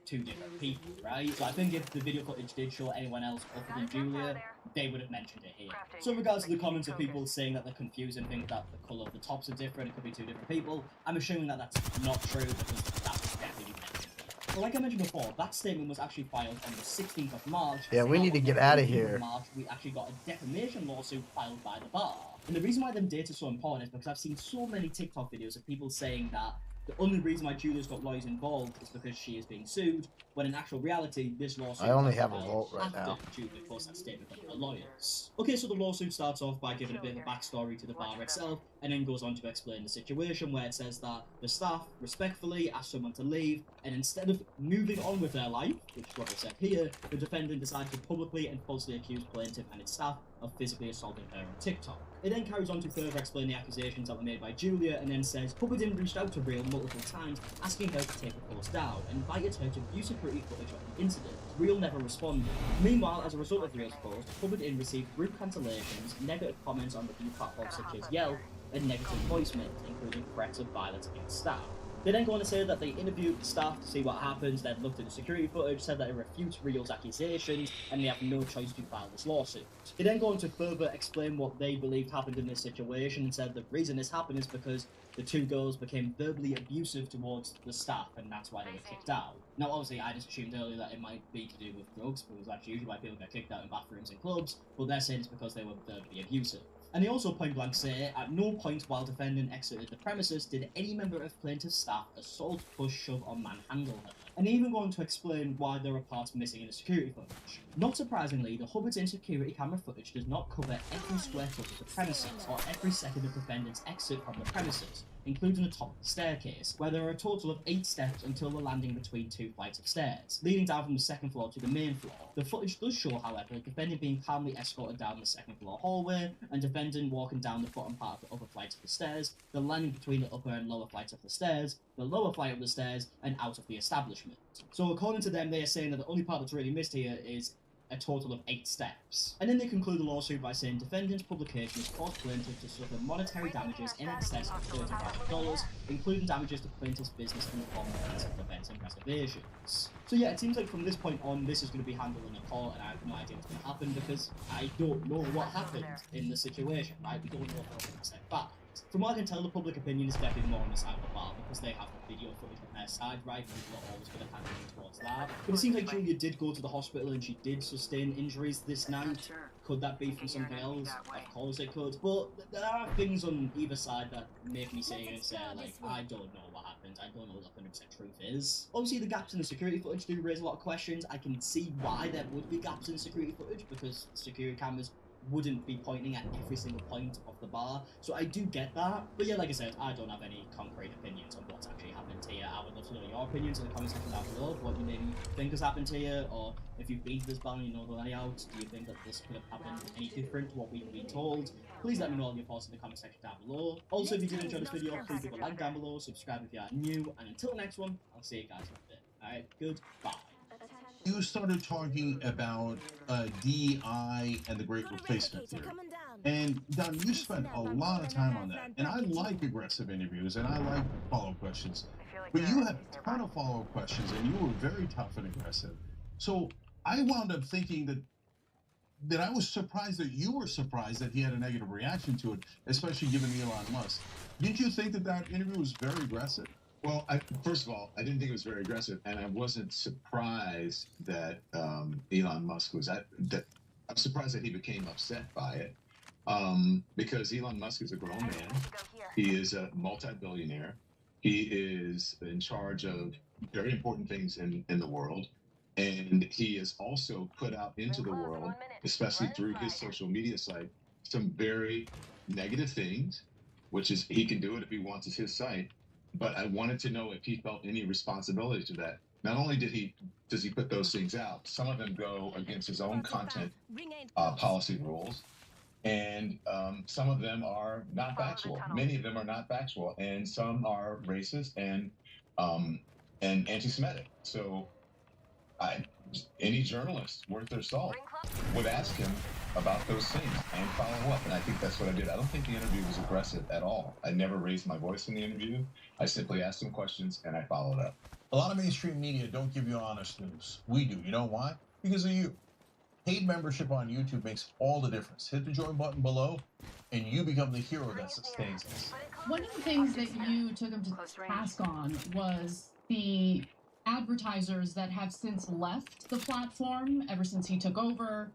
two different people, right? So I think if the video footage did show anyone else other than Julia, they would have mentioned it here. So in regards to the comments of people saying that they're confused and think that the colour of the tops are different, it could be two different people, I'm assuming that that's not true because that was definitely mentioned. But like I mentioned before, that statement was actually filed on the 16th of March. Yeah, we need to get out of here. In March, we actually got a defamation lawsuit filed by the bar. And the reason why them dates are so important is because I've seen so many TikTok videos of people saying that the only reason why Julia's got lawyers involved is because she is being sued, when in actual reality, this lawsuit... I only have a vote right now. Julia posted that statement from her lawyers. Okay, so the lawsuit starts off by giving a bit of a backstory to the bar itself, and then goes on to explain the situation where it says that the staff respectfully asked someone to leave, and instead of moving on with their life, which is what I said here, the defendant decided to publicly and falsely accuse plaintiff and its staff of physically assaulting her on TikTok. It then carries on to further explain the accusations that were made by Julia, and then says Hubbard Inn reached out to Real multiple times, asking her to take the post down, and invited her to view security footage of the incident. Real never responded. Meanwhile, as a result of Real's post, Hubbard Inn received group cancellations, negative comments on review platforms such as Yelp, and negative voicemails, including threats of violence against staff. They then go on to say that they interviewed the staff to see what happens, then looked at the security footage, said that it refutes Rio's accusations, and they have no choice to file this lawsuit. They then go on to further explain what they believed happened in this situation and said the reason this happened is because the two girls became verbally abusive towards the staff, and that's why they were kicked out. Now, obviously, I just assumed earlier that it might be to do with drugs, because that's usually why people get kicked out in bathrooms and clubs, but they're saying it's because they were verbally abusive. And they also point blank say, at no point while defendant exited the premises did any member of plaintiff's staff assault, push, shove, or manhandle her. And they even go on to explain why there are parts missing in the security footage. Not surprisingly, the Hubbard's security camera footage does not cover every square foot of the premises, or every second of defendant's exit from the premises, including the top of the staircase, where there are a total of 8 steps until the landing between 2 flights of stairs, leading down from the second floor to the main floor. The footage does show, however, defendant being calmly escorted down the second floor hallway, and defendant walking down the bottom part of the upper flights of the stairs, the landing between the upper and lower flights of the stairs, the lower flight of the stairs, and out of the establishment. So according to them, they are saying that the only part that's really missed here is a total of 8 steps. And then they conclude the lawsuit by saying defendant's publication has caused plaintiff to suffer monetary damages in excess of $30,000, including damages to plaintiff's business in the form of physical events and reservations. So yeah, it seems like from this point on, this is going to be handled in a court, and I have no idea what's going to happen because I don't know what happened in the situation, right? We don't know 100% fact. From what I can tell, the public opinion is definitely more on the side of the bar because they have the video footage on their side, right? And people are always going to kind of lean towards that. But it seems like Julia did go to the hospital and she did sustain injuries this night. Could that be from something else? Of course it could. But there are things on either side that make me say, like, I don't know what happened. I don't know what the 100% truth is. Obviously, the gaps in the security footage do raise a lot of questions. I can see why there would be gaps in the security footage because security cameras wouldn't be pointing at every single point of the bar, so I do get that. But yeah, like I said, I don't have any concrete opinions on what's actually happened here. I would love to know your opinions in the comment section down below, what you maybe think has happened here, or if you've been to this bar and you know the layout, do you think that this could have happened any different to what we've been told? Please let me know all your thoughts in the comment section down below. Also, if you did enjoy this video, please leave a like down below, subscribe if you are new, and until the next one, I'll see you guys in a bit. Alright, goodbye. You started talking about DEI and the Great Replacement Theory. And Don, you spent a lot of time on that. And I like aggressive interviews and I like follow-up questions. But you had a ton of follow-up questions and you were very tough and aggressive. So I wound up thinking that I was surprised that you were surprised that he had a negative reaction to it, especially given Elon Musk. Didn't you think that that interview was very aggressive? Well, first of all, I didn't think it was very aggressive, and I wasn't surprised that Elon Musk was I'm surprised that he became upset by it, because Elon Musk is a grown man. He is a multi-billionaire. He is in charge of very important things in the world, and he has also put out into the world, especially through his social media site, some very negative things, which is he can do it if he wants. It's his site. But I wanted to know if he felt any responsibility to that. Not only does he put those things out, some of them go against his own content policy rules, and some of them are not factual. Many of them are not factual, and some are racist and anti-Semitic. So any journalist worth their salt would ask him about those things and follow up, and I think that's what I did. I don't think the interview was aggressive at all. I never raised my voice in the interview. I simply asked him questions and I followed up. A lot of mainstream media don't give you honest news. We do. You know why? Because of you. Paid membership on YouTube makes all the difference. Hit the join button below and you become the hero that sustains us. One of the things that you took him to task on was the advertisers that have since left the platform ever since he took over.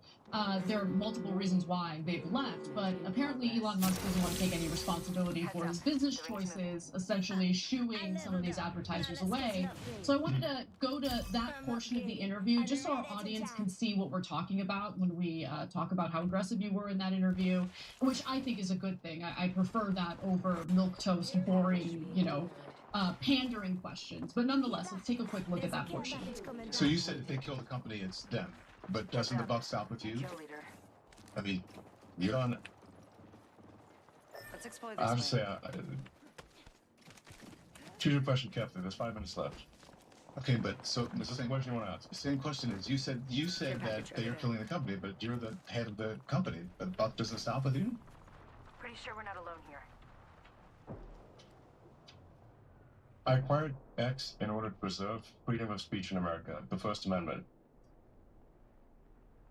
There are multiple reasons why they've left, but apparently Elon Musk doesn't want to take any responsibility for his business choices, essentially shooing some of these advertisers away. So I wanted to go to that portion of the interview just so our audience can see what we're talking about when we talk about how aggressive you were in that interview, which I think is a good thing. I prefer that over milquetoast, boring, pandering questions. But nonetheless, let's take a quick look at that portion. So you said if they kill the company, it's them. But doesn't the buck stop with you? I mean, you don't... Let's explore this. I have to say, choose your question carefully. There's 5 minutes left. Okay, but so the same question you want to ask. The same question is, you said that they are killing the company, but you're the head of the company. The buck doesn't stop with you? Pretty sure we're not alone here. I acquired X in order to preserve freedom of speech in America, the First Amendment.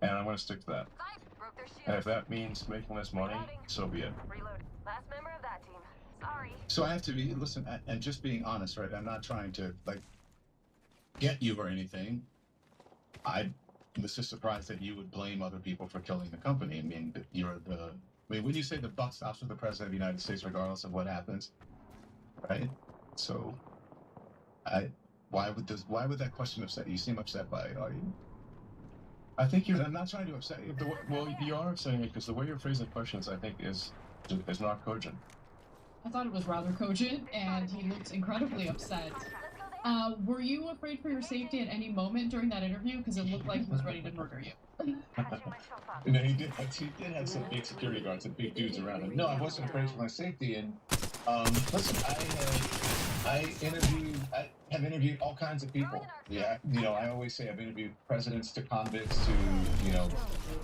And I'm going to stick to that. And if that means making less money, so be it. Last member of that team. Sorry. So I have to be, listen, and just being honest, right? I'm not trying to, like, get you or anything. I was just surprised that you would blame other people for killing the company. I mean, when you say the buck stops with the President of the United States, regardless of what happens, right? So, why would that question upset you? You seem upset by it, are you? I think I'm not trying to upset you. Well, you are upsetting me because the way you're phrasing questions, I think, is not cogent. I thought it was rather cogent, and he looked incredibly upset. Were you afraid for your safety at any moment during that interview? Because it looked like he was ready to murder you. No, he did have some big security guards and big dudes around him. No, I wasn't afraid for my safety. And listen, I have interviewed all kinds of people. Yeah, I always say I've interviewed presidents to convicts to,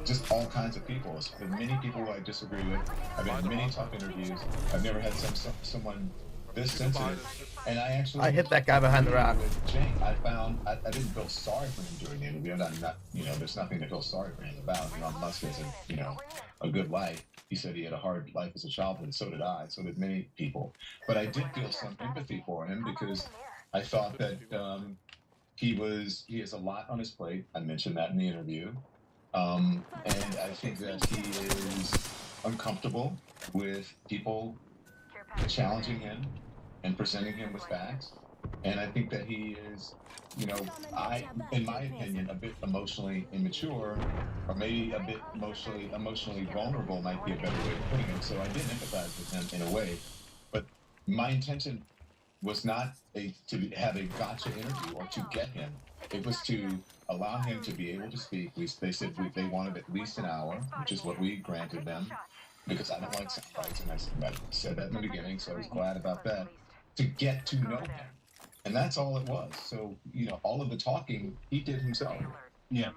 just all kinds of people. There's been many people who I disagree with. I've been in many tough interviews. I've never had someone this sensitive. And I hit that guy behind the rock. With Jake, I didn't feel sorry for him during the interview. I'm not, there's nothing to feel sorry for him about. Elon Musk has a good life. He said he had a hard life as a child, and so did I. So did many people. But I did feel some empathy for him because I thought that he has a lot on his plate. I mentioned that in the interview. And I think that he is uncomfortable with people challenging him and presenting him with facts. And I think that he is, in my opinion, a bit emotionally immature, or maybe a bit emotionally vulnerable might be a better way of putting it. So I did empathize with him in a way. But my intention was not to have a gotcha interview or to get him. It was to allow him to be able to speak. They said they wanted at least an hour, which is what we granted them, because I don't like sound bites, and I said that in the beginning, so I was glad about that, to get to know him. And that's all it was. So, all of the talking, he did himself. Yeah.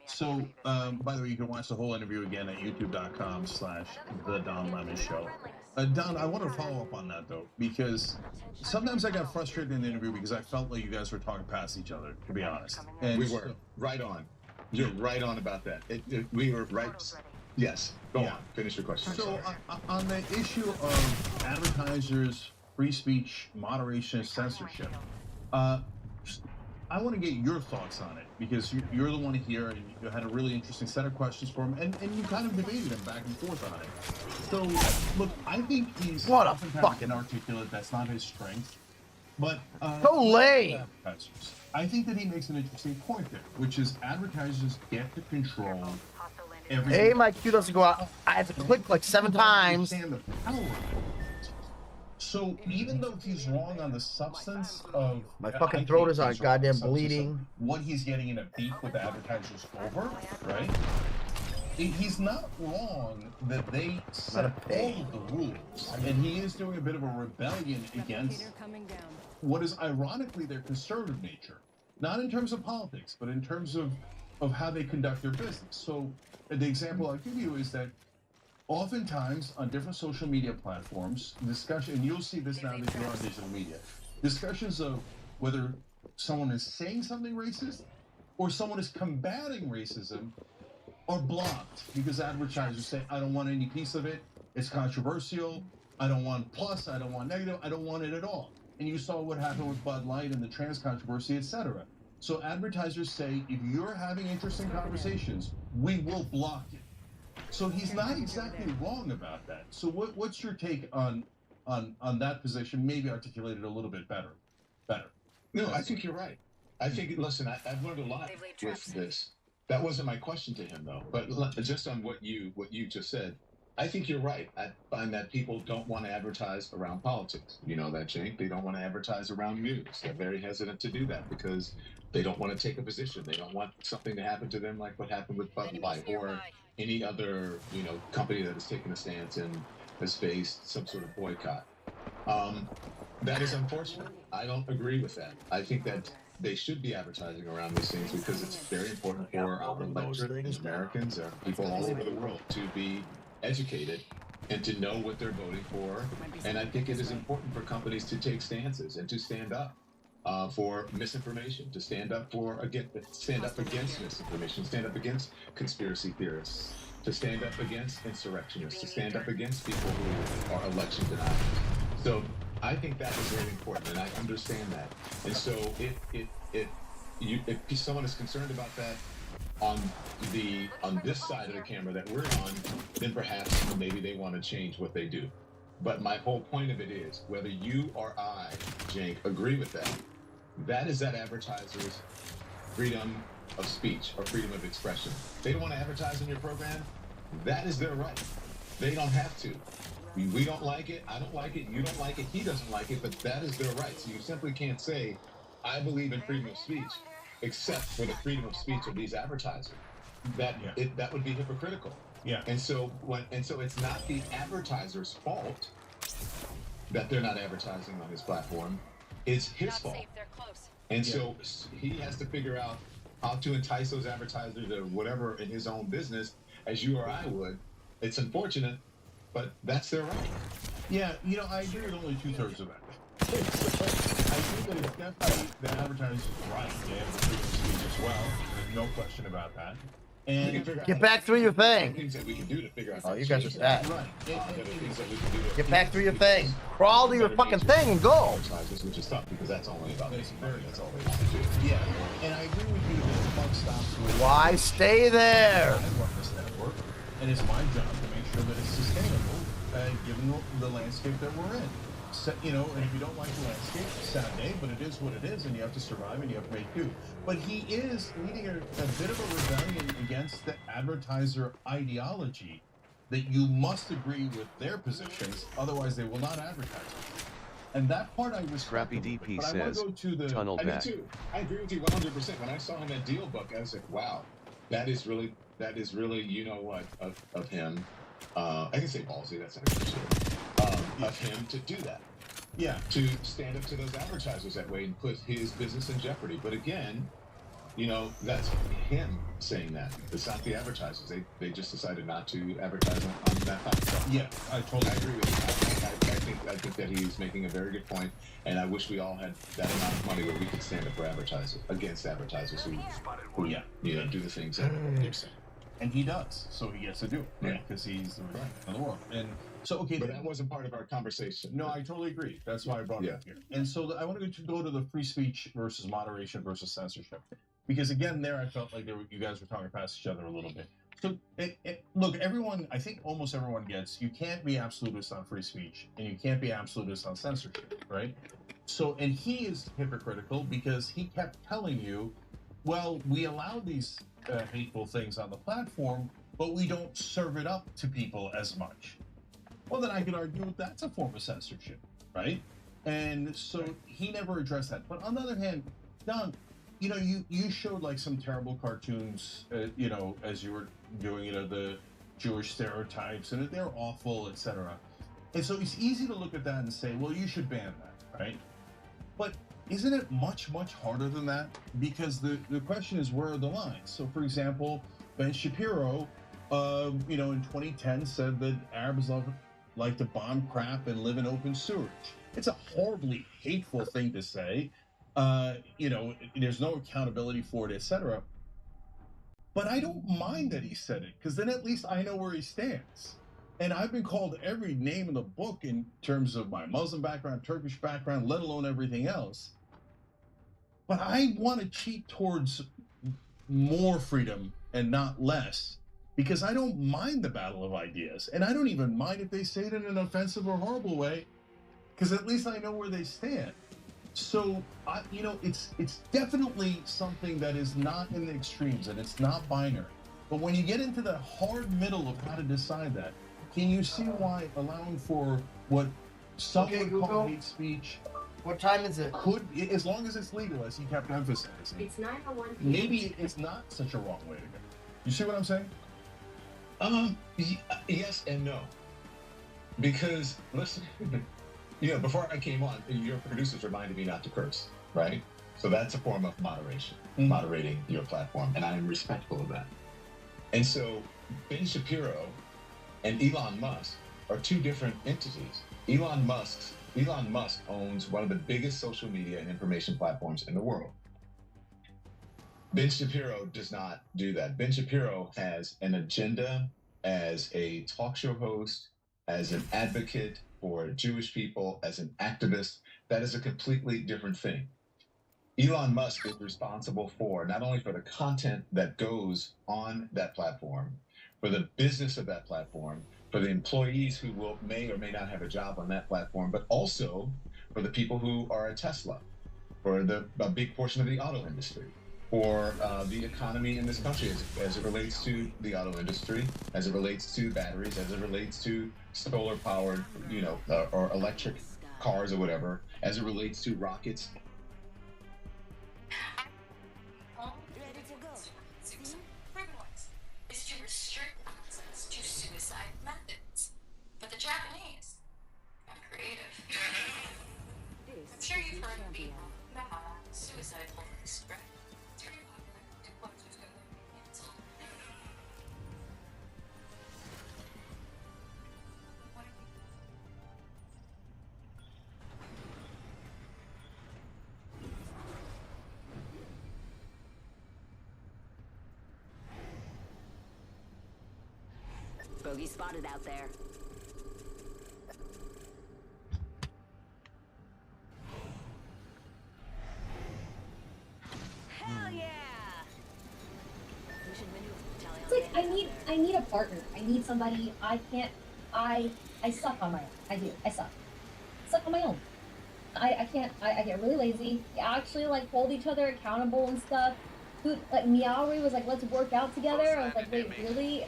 So, by the way, you can watch the whole interview again at youtube.com/The Don Lemon Show. Don, I want to follow up on that, though, because sometimes I got frustrated in the interview because I felt like you guys were talking past each other, to be honest. And we were. Right on. You're right on about that. We were right. Yes. Go on. Finish your question. So, on the issue of advertisers, free speech, moderation, censorship, I want to get your thoughts on it, because you're the one here, and you had a really interesting set of questions for him, and you kind of debated him back and forth on it. So, look, I think he's oftentimes inarticulate. That's not his strength. But so lame. I think that he makes an interesting point there, which is advertisers get to control everything. Hey, my Q doesn't go out. I had to click like 7 times. So even though he's wrong on the substance of my fucking throat is goddamn bleeding, what he's getting in a beef with the advertisers over, right? He's not wrong that they set all of the rules, and he is doing a bit of a rebellion against what is ironically their conservative nature, not in terms of politics, but in terms of how they conduct their business. So the example I'll give you is that oftentimes on different social media platforms, discussion, and you'll see this now that you're on digital media, discussions of whether someone is saying something racist or someone is combating racism are blocked because advertisers say, I don't want any piece of it, it's controversial, I don't want plus, I don't want negative, I don't want it at all. And you saw what happened with Bud Light and the trans controversy, etc. So advertisers say, if you're having interesting conversations, we will block it. So he's not exactly wrong about that. So what's your take on that position? Maybe articulate it a little bit better. No, I think you're right. I think, listen, I've learned a lot with this. That wasn't my question to him, though. But just on what you just said, I think you're right. I find that people don't want to advertise around politics. You know that, Jake? They don't want to advertise around news. They're very hesitant to do that because they don't want to take a position. They don't want something to happen to them like what happened with Bud Light or any other, company that has taken a stance and has faced some sort of boycott. That is unfortunate. I don't agree with that. I think that they should be advertising around these things because it's very important for our electorate and Americans and people all over the world to be educated and to know what they're voting for. And I think it is important for companies to take stances and to stand up for misinformation, to stand up against misinformation, stand up against conspiracy theorists, to stand up against insurrectionists, to stand up against people who are election deniers. So I think that is very important, and I understand that. And so if someone is concerned about that on this side of the camera that we're on, then perhaps maybe they want to change what they do. But my whole point of it is, whether you or I, Jank, agree with that, that is that advertiser's freedom of speech or freedom of expression. They don't want to advertise on your program. That is their right. They don't have to. We don't like it. I don't like it. You don't like it. He doesn't like it. But that is their right. So you simply can't say, I believe in freedom of speech, except for the freedom of speech of these advertisers. That would be hypocritical. Yeah. And so it's not the advertiser's fault that they're not advertising on his platform. It's his fault. And so he has to figure out how to entice those advertisers or whatever in his own business, as you or I would. It's unfortunate, but that's their right. Yeah, I agree with only 2/3 of that. I think that it's definitely the advertiser's right. They have the freedom of speech as well. There's no question about that. And get back through your thing. Things that we can do to figure out. Oh, you guys are sad. Right. Get back through your thing. Crawl to your fucking thing and go. Which is tough because that's only about that's all they want to do. Yeah, and I agree with you that the buck stops with. Why stay there? I run this network, and it's my job to make sure that it's sustainable, given the landscape that we're in. So, and if you don't like the landscape, it's a sad day, but it is what it is, and you have to survive and you have to make do. But he is leading a bit of a rebellion against the advertiser ideology that you must agree with their positions, otherwise they will not advertise. And that part I respect. Scrappy DP says, tunnel back. I agree with you 100%. When I saw him at Dealbook, I was like, wow, that is really, you know what, of him. I can say ballsy, that's not good shit. Of him to do that. Yeah. To stand up to those advertisers that way and put his business in jeopardy. But again, that's him saying that. It's not the advertisers. They just decided not to advertise on that platform. Yeah, I totally agree with you. I think that he's making a very good point, and I wish we all had that amount of money where we could stand up for advertisers, against advertisers who do the things that they're saying. And he does, so he gets to do it, right? Because he's the richest in the world. And so, okay, but that wasn't part of our conversation. No, I totally agree. That's why I brought it up here. And so I want to go to the free speech versus moderation versus censorship, because again, there I felt like you guys were talking past each other a little bit. So, look, everyone, I think almost everyone gets, you can't be absolutist on free speech, and you can't be absolutist on censorship, right? So, and he is hypocritical because he kept telling you, well, we allow these hateful things on the platform, but we don't serve it up to people as much. Well, then I could argue that's a form of censorship, right? And so he never addressed that. But on the other hand, Don, you showed like some terrible cartoons, as you were doing, the Jewish stereotypes, and they're awful, etc. And so it's easy to look at that and say, well, you should ban that, right? But isn't it much, much harder than that? Because the question is, where are the lines? So, for example, Ben Shapiro, in 2010 said that Arabs like to bomb crap and live in open sewage. It's a horribly hateful thing to say. There's no accountability for it, etc. But I don't mind that he said it, because then at least I know where he stands. And I've been called every name in the book in terms of my Muslim background, Turkish background, let alone everything else. But I want to cheat towards more freedom and not less, because I don't mind the battle of ideas. And I don't even mind if they say it in an offensive or horrible way, because at least I know where they stand. So, it's definitely something that is not in the extremes, and it's not binary. But when you get into the hard middle of how to decide that, can you see why allowing for what some would call hate speech? What time is it? Could, as long as it's legal, as he kept emphasizing. It's 9:01 p.m. Maybe it's not such a wrong way to go. You see what I'm saying? Yes and no. Because, listen, before I came on, your producers reminded me not to curse, right? So that's a form of moderation, moderating your platform, and I am respectful of that. And so Ben Shapiro and Elon Musk are two different entities. Elon Musk owns one of the biggest social media and information platforms in the world. Ben Shapiro does not do that. Ben Shapiro has an agenda as a talk show host, as an advocate for Jewish people, as an activist. That is a completely different thing. Elon Musk is responsible for not only for the content that goes on that platform, for the business of that platform, for the employees who may or may not have a job on that platform, but also for the people who are at Tesla, for a big portion of the auto industry, for the economy in this country as it relates to the auto industry, as it relates to batteries, as it relates to solar powered, or electric cars or whatever, as it relates to rockets. Ready to go. Is to restrict access to suicide methods. But the Japanese are creative. I'm sure you've heard of people that suicide bombers, right? It's very popular to watch who's going to be canceled. Bogey spotted out there. Hell yeah! It's like I need a partner. I need somebody. I suck on my own. I do. I suck on my own. I can't. I get really lazy. You actually like hold each other accountable and stuff. Dude, like Meowry was like, let's work out together. I was like, wait, really?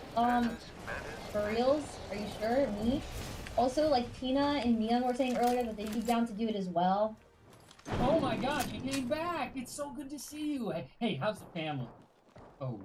For reals? Are you sure? Me? Also, like Tina and Mian were saying earlier that they'd be down to do it as well. Oh my god, you came back! It's so good to see you! Hey, how's the family? Oh,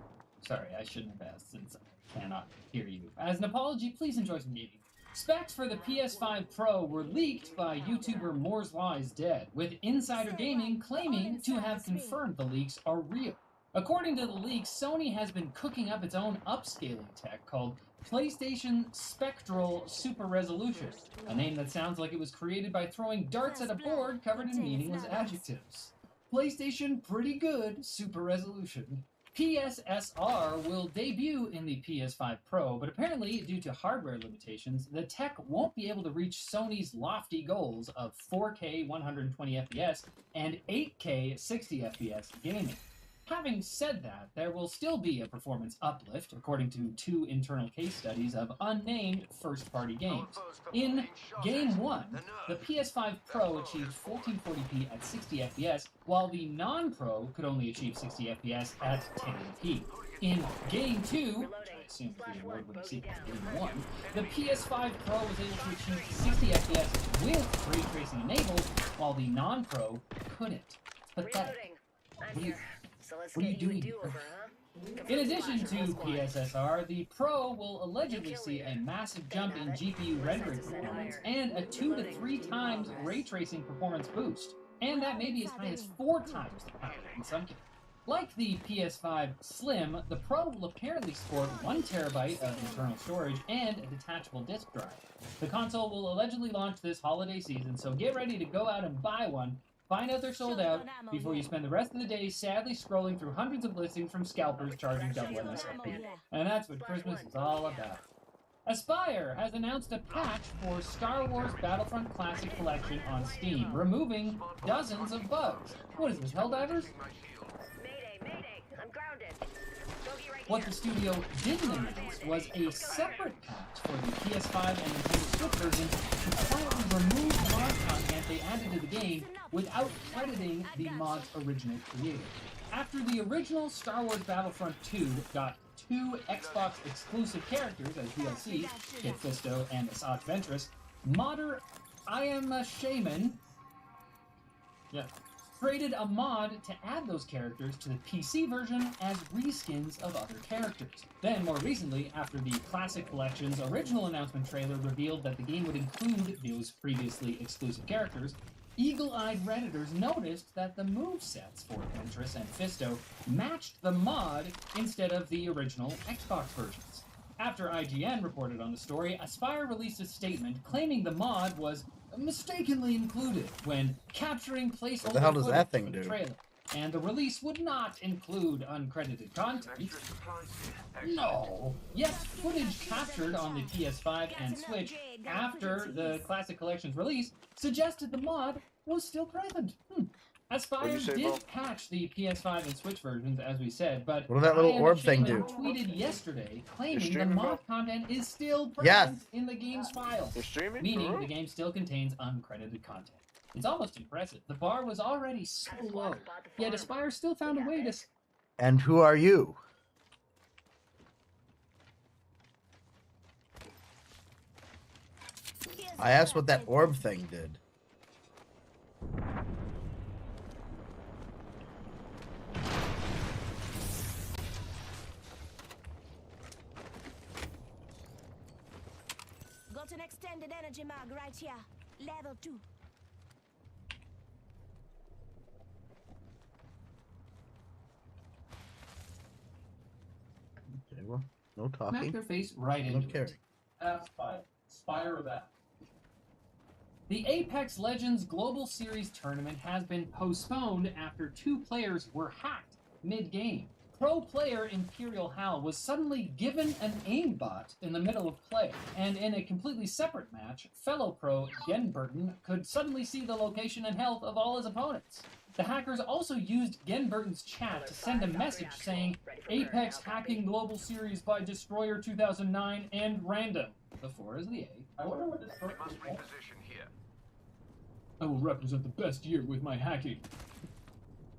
sorry, I shouldn't have asked since I cannot hear you. As an apology, please enjoy some gaming. Specs for the PS5 Pro were leaked by YouTuber Moore's Law is Dead, with Insider Gaming claiming to have confirmed the leaks are real. According to the leaks, Sony has been cooking up its own upscaling tech called PlayStation Spectral Super Resolution, a name that sounds like it was created by throwing darts at a board covered in meaningless adjectives. PlayStation Pretty Good Super Resolution. PSSR will debut in the PS5 Pro, but apparently, due to hardware limitations, the tech won't be able to reach Sony's lofty goals of 4K 120fps and 8K 60fps gaming. Having said that, there will still be a performance uplift, according to 2 internal case studies of unnamed first-party games. In Game 1, the PS5 Pro achieved 1440p at 60fps, while the non-Pro could only achieve 60fps at 1080p. In Game 2, which I assume is the award-winning sequel to Game 1, the PS5 Pro was able to achieve 60fps with ray tracing enabled, while the non-Pro couldn't. Pathetic. What are you doing here? In addition to PSSR, the Pro will allegedly see a massive jump in GPU rendering performance and a 2 to 3 times ray tracing performance boost, and that may be as high as 4 times the power in some cases. Like the PS5 Slim, the Pro will apparently sport 1 terabyte of internal storage and a detachable disk drive. The console will allegedly launch this holiday season, so get ready to go out and buy one. Find out they're sold out before you spend the rest of the day sadly scrolling through hundreds of listings from scalpers charging double MSRP. And that's what Christmas is all about. Aspyr has announced a patch for Star Wars Battlefront Classic Collection on Steam, removing dozens of bugs. What is this, Helldivers? What the studio didn't announce was a separate patch for the PS5 and Nintendo Switch version to quietly remove mod content they added to the game without crediting the mod's original creator. After the original Star Wars Battlefront 2 got 2 Xbox exclusive characters as DLC, Kit Fisto and Asajj Ventress, modder I Am a Shaman created a mod to add those characters to the PC version as reskins of other characters. Then, more recently, after the Classic Collection's original announcement trailer revealed that the game would include those previously exclusive characters, eagle-eyed Redditors noticed that the movesets for Ventress and Fisto matched the mod instead of the original Xbox versions. After IGN reported on the story, Aspyr released a statement claiming the mod was mistakenly included when capturing placeholder What the hell does that footage thing for the do? trailer, and the release would not include uncredited content. No! Yet, footage captured on the PS5 and Switch after the Classic Collection's release suggested the mod was still present. Aspyr did patch the PS5 and Switch versions, as we said, but What did that little orb thing do? tweeted yesterday claiming the mod content is still Yes. present in the game's file, meaning the game still contains uncredited content. It's almost impressive. The bar was already so low, yet Aspyr still found a way to... And who are you? I asked what that orb thing did. Got an extended energy mag right here. Level 2. Okay, well, no Smack talking. their face right No into caring. it. Aspyr of that. The Apex Legends Global Series tournament has been postponed after 2 players were hacked mid-game. Pro player Imperial Hal was suddenly given an aimbot in the middle of play, and in a completely separate match, fellow pro Genburton could suddenly see the location and health of all his opponents. The hackers also used Genburton's chat to send a message saying, Apex hacking Global Series by Destroyer 2009 and random. The 4 is the A. I wonder what this is. I will represent the best year with my hacking.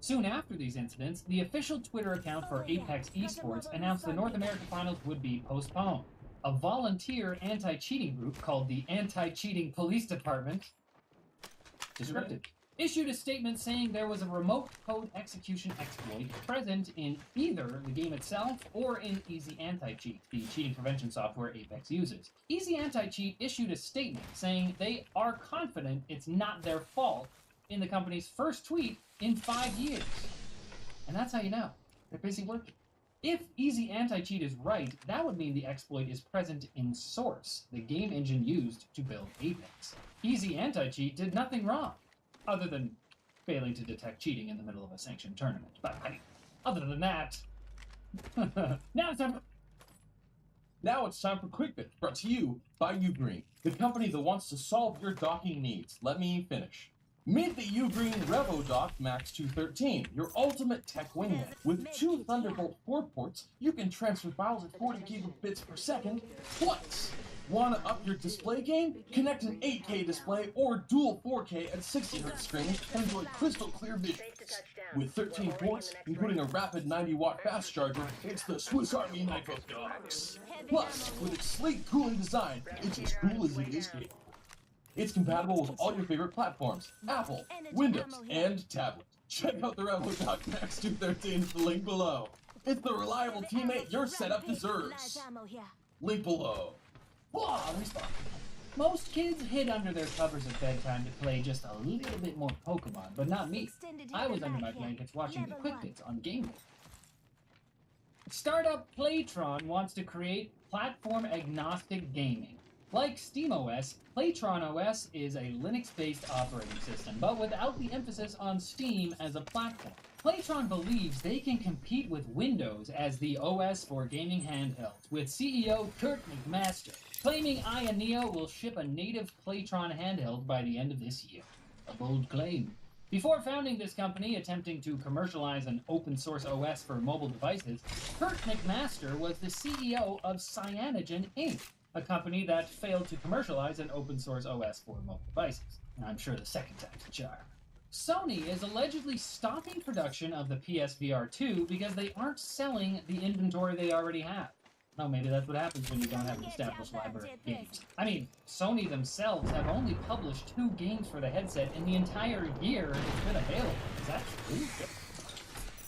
Soon after these incidents, the official Twitter account for Apex Esports announced the North American Finals would be postponed. A volunteer anti-cheating group called the Anti-Cheating Police Department, descriptive, issued a statement saying there was a remote code execution exploit present in either the game itself or in Easy Anti-Cheat, the cheating prevention software Apex uses. Easy Anti-Cheat issued a statement saying they are confident it's not their fault in the company's first tweet in 5 years. And that's how you know. They're busy working. If Easy Anti-Cheat is right, that would mean the exploit is present in Source, the game engine used to build Apex. Easy Anti-Cheat did nothing wrong, other than failing to detect cheating in the middle of a sanctioned tournament. But, I mean, other than that... Now it's time for QuickBit, brought to you by Ugreen, the company that wants to solve your docking needs. Let me finish. Meet the Ugreen RevoDock Max 213, your ultimate tech wingman. With 2 Thunderbolt 4 ports, you can transfer files at 40 gigabits per second twice. Want to up your display game? Connect an 8K display or dual 4K at 60Hz screens and enjoy crystal clear visuals. With 13 ports, including a rapid 90-watt fast charger, it's the Swiss Army knife of docks. Plus, with its sleek, cooling design, it's as cool as it is capable. It's compatible with all your favorite platforms, Apple, Windows, and tablet. Check out the RevoDock Max 213 at the link below. It's the reliable teammate your setup deserves. Link below. Blah, respawn. Most kids hid under their covers at bedtime to play just a little bit more Pokemon, but not me. I was under my blankets watching the Quick Hits on Game Boy. Startup Playtron wants to create platform-agnostic gaming. Like SteamOS, Playtron OS is a Linux-based operating system, but without the emphasis on Steam as a platform. Playtron believes they can compete with Windows as the OS for gaming handhelds, with CEO Kurt McMaster claiming Aya Neo will ship a native Playtron handheld by the end of this year. A bold claim. Before founding this company, attempting to commercialize an open-source OS for mobile devices, Kurt McMaster was the CEO of Cyanogen Inc., a company that failed to commercialize an open-source OS for mobile devices. I'm sure the second time's a charm. Sony is allegedly stopping production of the PSVR 2 because they aren't selling the inventory they already have. No, maybe that's what happens when you don't have an established library of games. I mean, Sony themselves have only published 2 games for the headset in the entire year it's been available. Is that true?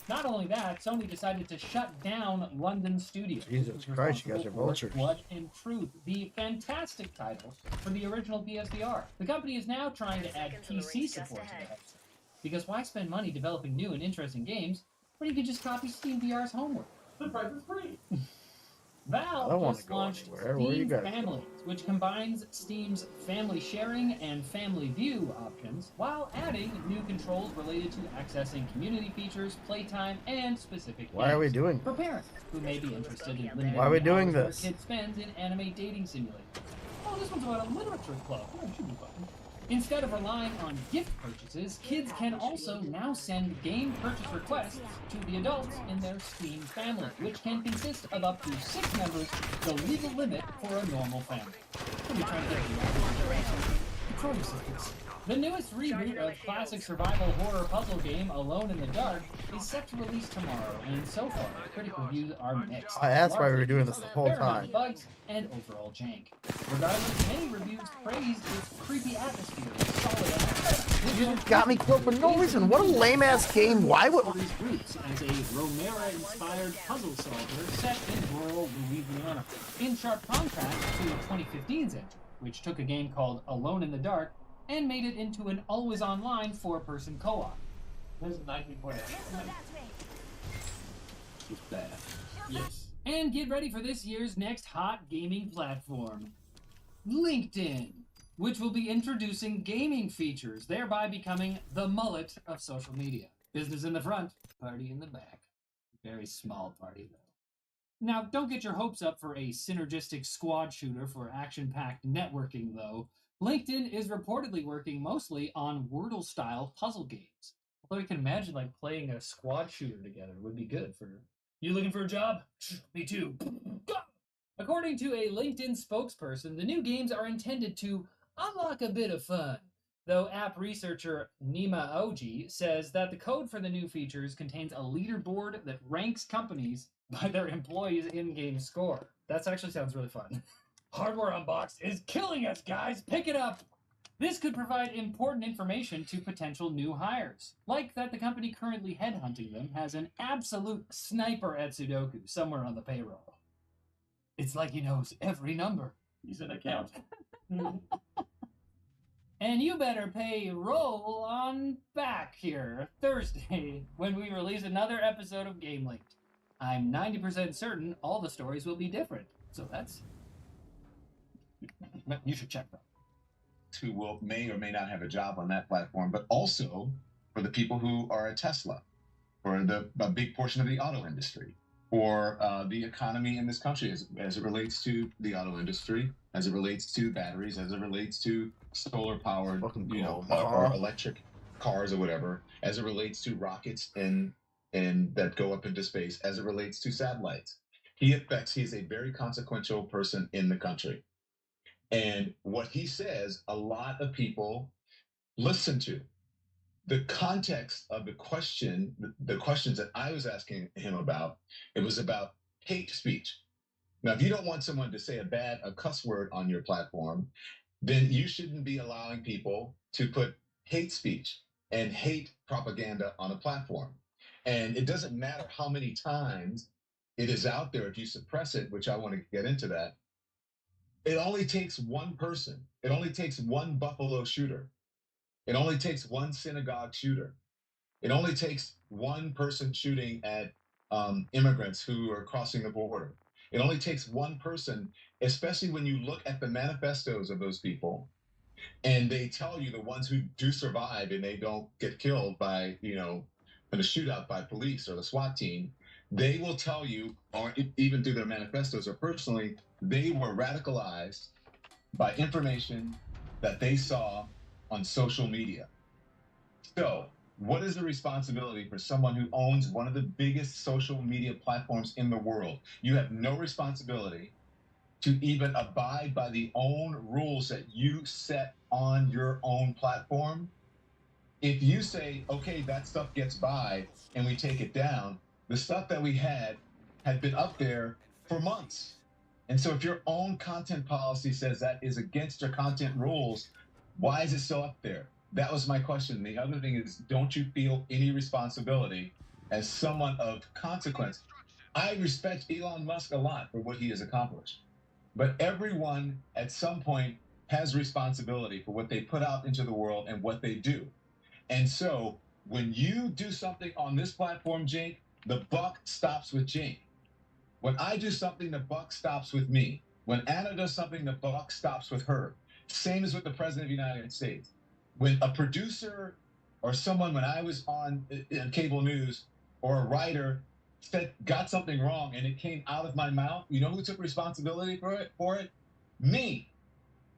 Not only that, Sony decided to shut down London Studios. Jesus Christ, you guys are vultures. Blood and Truth, the fantastic title for the original PSVR. The company is now trying to add PC support to the headset. Because why spend money developing new and interesting games when you can just copy SteamVR's homework? The price is free! Valve just launched anywhere. Where you Steam guys Families, which combines Steam's family sharing and family view options, while adding new controls related to accessing community features, playtime, and specific Why are we games. doing For parents who may be interested in limiting Why are we the doing hours their this? kid spends in anime dating simulator. Oh, this one's about a literature club. Oh, it should be fun. Instead of relying on gift purchases, kids can also now send game purchase requests to the adults in their Steam family, which can consist of up to 6 members, the legal limit for a normal family. What are you trying to get? The newest reboot of classic survival horror puzzle game Alone in the Dark is set to release tomorrow, and so far, critic reviews are mixed. I asked why we were doing this the whole There are time. bugs and overall jank. Regardless, many reviews praised its creepy atmosphere and solid execution. You just got me killed for no reason. What a lame ass game. Why would These roots as a Romero-inspired puzzle solver set in rural Louisiana, in sharp contrast to 2015's entry, which took a game called Alone in the Dark and made it into an always online 4-person co-op. There's a 19.8. It's bad. Yes. And get ready for this year's next hot gaming platform, LinkedIn, which will be introducing gaming features, thereby becoming the mullet of social media. Business in the front, party in the back. Very small party, though. Now, don't get your hopes up for a synergistic squad shooter for action-packed networking, though. LinkedIn is reportedly working mostly on Wordle-style puzzle games. Although I can imagine, like, playing a squad shooter together would be good for... You looking for a job? Me too. According to a LinkedIn spokesperson, the new games are intended to unlock a bit of fun. Though app researcher Nima Oji says that the code for the new features contains a leaderboard that ranks companies by their employees' in-game score. That actually sounds really fun. Hardware Unboxed is killing us, guys! Pick it up! This could provide important information to potential new hires, like that the company currently headhunting them has an absolute sniper at Sudoku somewhere on the payroll. It's like he knows every number. He's an accountant. And you better pay roll on back here Thursday when we release another episode of Game Linked. I'm 90% certain all the stories will be different, so that's... You should check them. Who may or may not have a job on that platform, but also for the people who are at Tesla, or a big portion of the auto industry, or the economy in this country as it relates to the auto industry, as it relates to batteries, as it relates to solar powered, or electric cars or whatever, as it relates to rockets and that go up into space, as it relates to satellites. He is a very consequential person in the country. And what he says, a lot of people listen to. The context of the questions that I was asking him about, it was about hate speech. Now, if you don't want someone to say a cuss word on your platform, then you shouldn't be allowing people to put hate speech and hate propaganda on a platform. And it doesn't matter how many times it is out there, if you suppress it, which I want to get into that. It only takes one person. It only takes one Buffalo shooter. It only takes one synagogue shooter. It only takes one person shooting at immigrants who are crossing the border. It only takes one person, especially when you look at the manifestos of those people, and they tell you the ones who do survive and they don't get killed by, in a shootout by police or the SWAT team, they will tell you, or even through their manifestos or personally, they were radicalized by information that they saw on social media. So, what is the responsibility for someone who owns one of the biggest social media platforms in the world? You have no responsibility to even abide by the own rules that you set on your own platform. If you say, okay, that stuff gets by and we take it down, the stuff that we had been up there for months. And so if your own content policy says that is against your content rules, why is it still up there? That was my question. The other thing is, don't you feel any responsibility as someone of consequence? I respect Elon Musk a lot for what he has accomplished, but everyone at some point has responsibility for what they put out into the world and what they do. And so when you do something on this platform, Jake, the buck stops with Jake. When I do something, the buck stops with me. When Anna does something, the buck stops with her. Same as with the President of the United States. When a producer or someone, when I was on cable news, or a writer got something wrong and it came out of my mouth, you know who took responsibility for it? Me.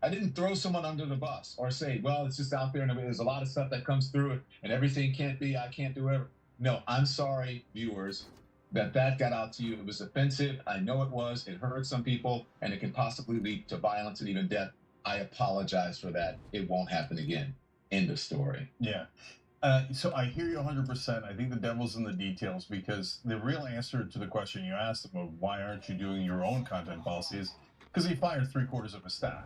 I didn't throw someone under the bus or say, well, it's just out there and there's a lot of stuff that comes through it and everything can't be, I can't do whatever. No, I'm sorry, viewers, that got out to you. It was offensive. I know it was. It hurt some people and it can possibly lead to violence and even death. I apologize for that. It won't happen again. End of story. Yeah. So I hear you 100%. I think the devil's in the details, because the real answer to the question you asked about why aren't you doing your own content policy is because he fired 3/4 of his staff.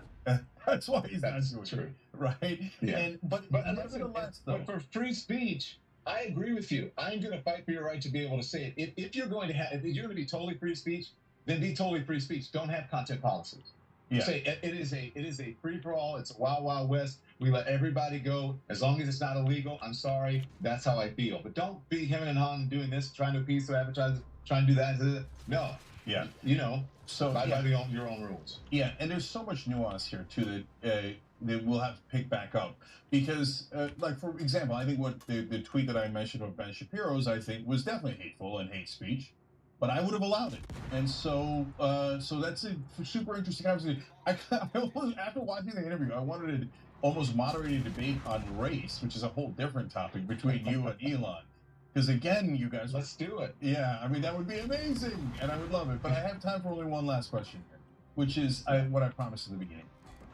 That's why he's not doing true. it, right? Yeah. But nevertheless, though, for free speech, I agree with you. I'm going to fight for your right to be able to say it. If you're going to be totally free speech, then be totally free speech. Don't have content policies. Yeah. Say it is a free for all. It's a wild, wild west. We let everybody go as long as it's not illegal. I'm sorry, that's how I feel. But don't be hemming and hawing doing this, trying to appease the advertisers, trying to do that. No. Yeah. You know. So by your own rules. Yeah, and there's so much nuance here too that we'll have to pick back up, because, like, for example, I think what the tweet that I mentioned of Ben Shapiro's, I think, was definitely hateful and hate speech, but I would have allowed it. And so that's a super interesting conversation. I almost, after watching the interview, I wanted to almost moderate a debate on race, which is a whole different topic between you and Elon. Because again, you guys... Let's do it. Yeah, I mean, that would be amazing, and I would love it. But I have time for only one last question here, which is what I promised in the beginning.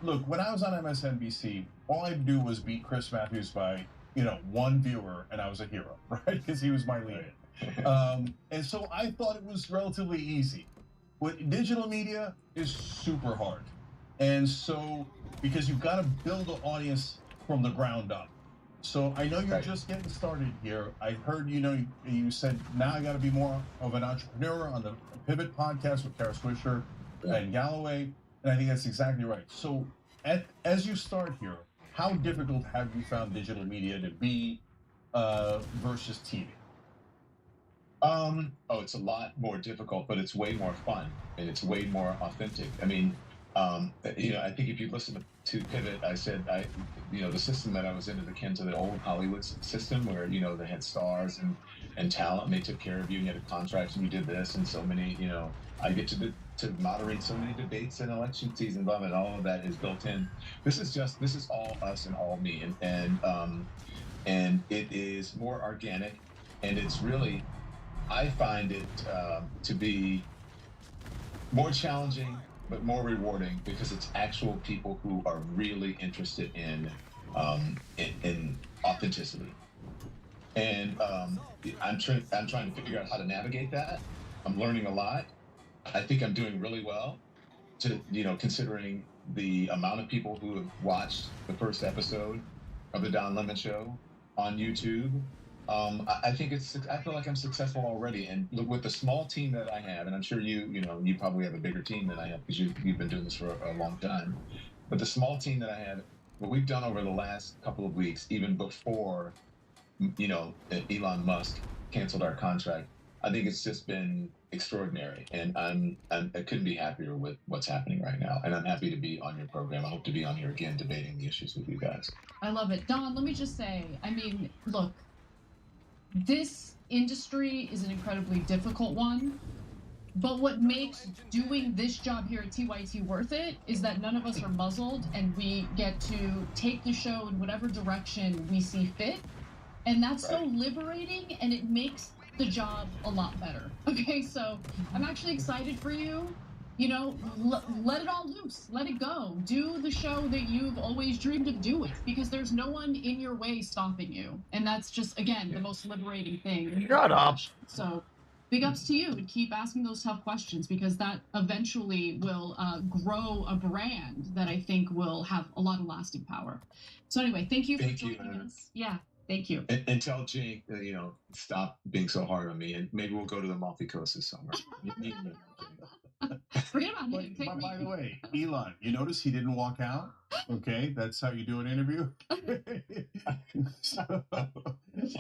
Look, when I was on MSNBC, all I do was beat Chris Matthews by, one viewer, and I was a hero, right? Because he was my lead. And so I thought it was relatively easy. With digital media is super hard. And so, because you've got to build an audience from the ground up. So I know you're just getting started here. I heard, you said, now I got to be more of an entrepreneur on the Pivot podcast with Kara Swisher and Galloway. And I think that's exactly right. So as you start here, how difficult have you found digital media to be versus TV? It's a lot more difficult, but it's way more fun and it's way more authentic. I mean, I think if you listen to Pivot, I said, the system that I was in is akin to the old Hollywood system where, they had stars and talent and they took care of you and you had a contract and you did this and so many, I get to moderate so many debates and election season, and all of that is built in. This is all us and all me. And it is more organic, and it's really, I find it to be more challenging, but more rewarding because it's actual people who are really interested in authenticity. And I'm trying to figure out how to navigate that. I'm learning a lot. I think I'm doing really well, considering the amount of people who have watched the first episode of the Don Lemon Show on YouTube. I feel like I'm successful already, and look, with the small team that I have, and I'm sure you probably have a bigger team than I have because you've been doing this for a long time. But the small team that I have, what we've done over the last couple of weeks, even before, Elon Musk canceled our contract, I think it's just been extraordinary, and I couldn't be happier with what's happening right now. And I'm happy to be on your program. I hope to be on here again debating the issues with you guys. I love it. Don, let me just say, look, this industry is an incredibly difficult one, but what makes doing this job here at TYT worth it is that none of us are muzzled and we get to take the show in whatever direction we see fit. And that's so liberating, and it makes the job a lot better. Okay, so I'm actually excited for you. Let it all loose. Let it go. Do the show that you've always dreamed of doing, because there's no one in your way stopping you. And that's just, again, the most liberating thing. Shut up. So big ups to you, and keep asking those tough questions, because that eventually will grow a brand that I think will have a lot of lasting power. So anyway, thank you for joining us. Yeah. Thank you. And tell Jake, stop being so hard on me, and maybe we'll go to the Amalfi Coast this summer. Forget about him. By the way, Elon, you notice he didn't walk out? Okay, that's how you do an interview. All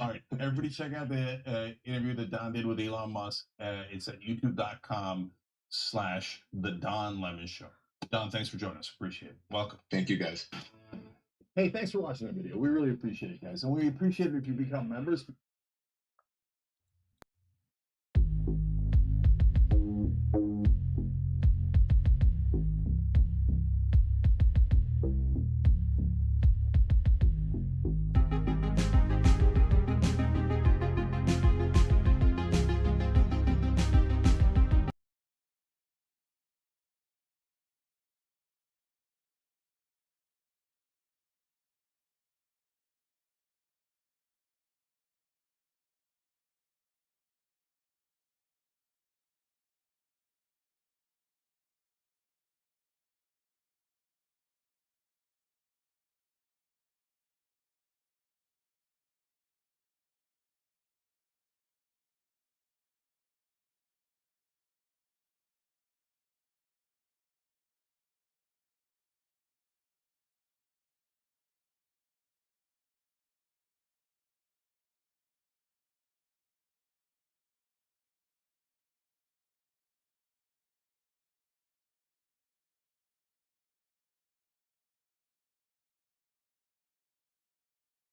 right. Everybody check out the interview that Don did with Elon Musk. It's at youtube.com/The Don Lemon Show. Don, thanks for joining us. Appreciate it. Welcome. Thank you, guys. Hey, thanks for watching that video. We really appreciate it, guys. And we appreciate it if you become members.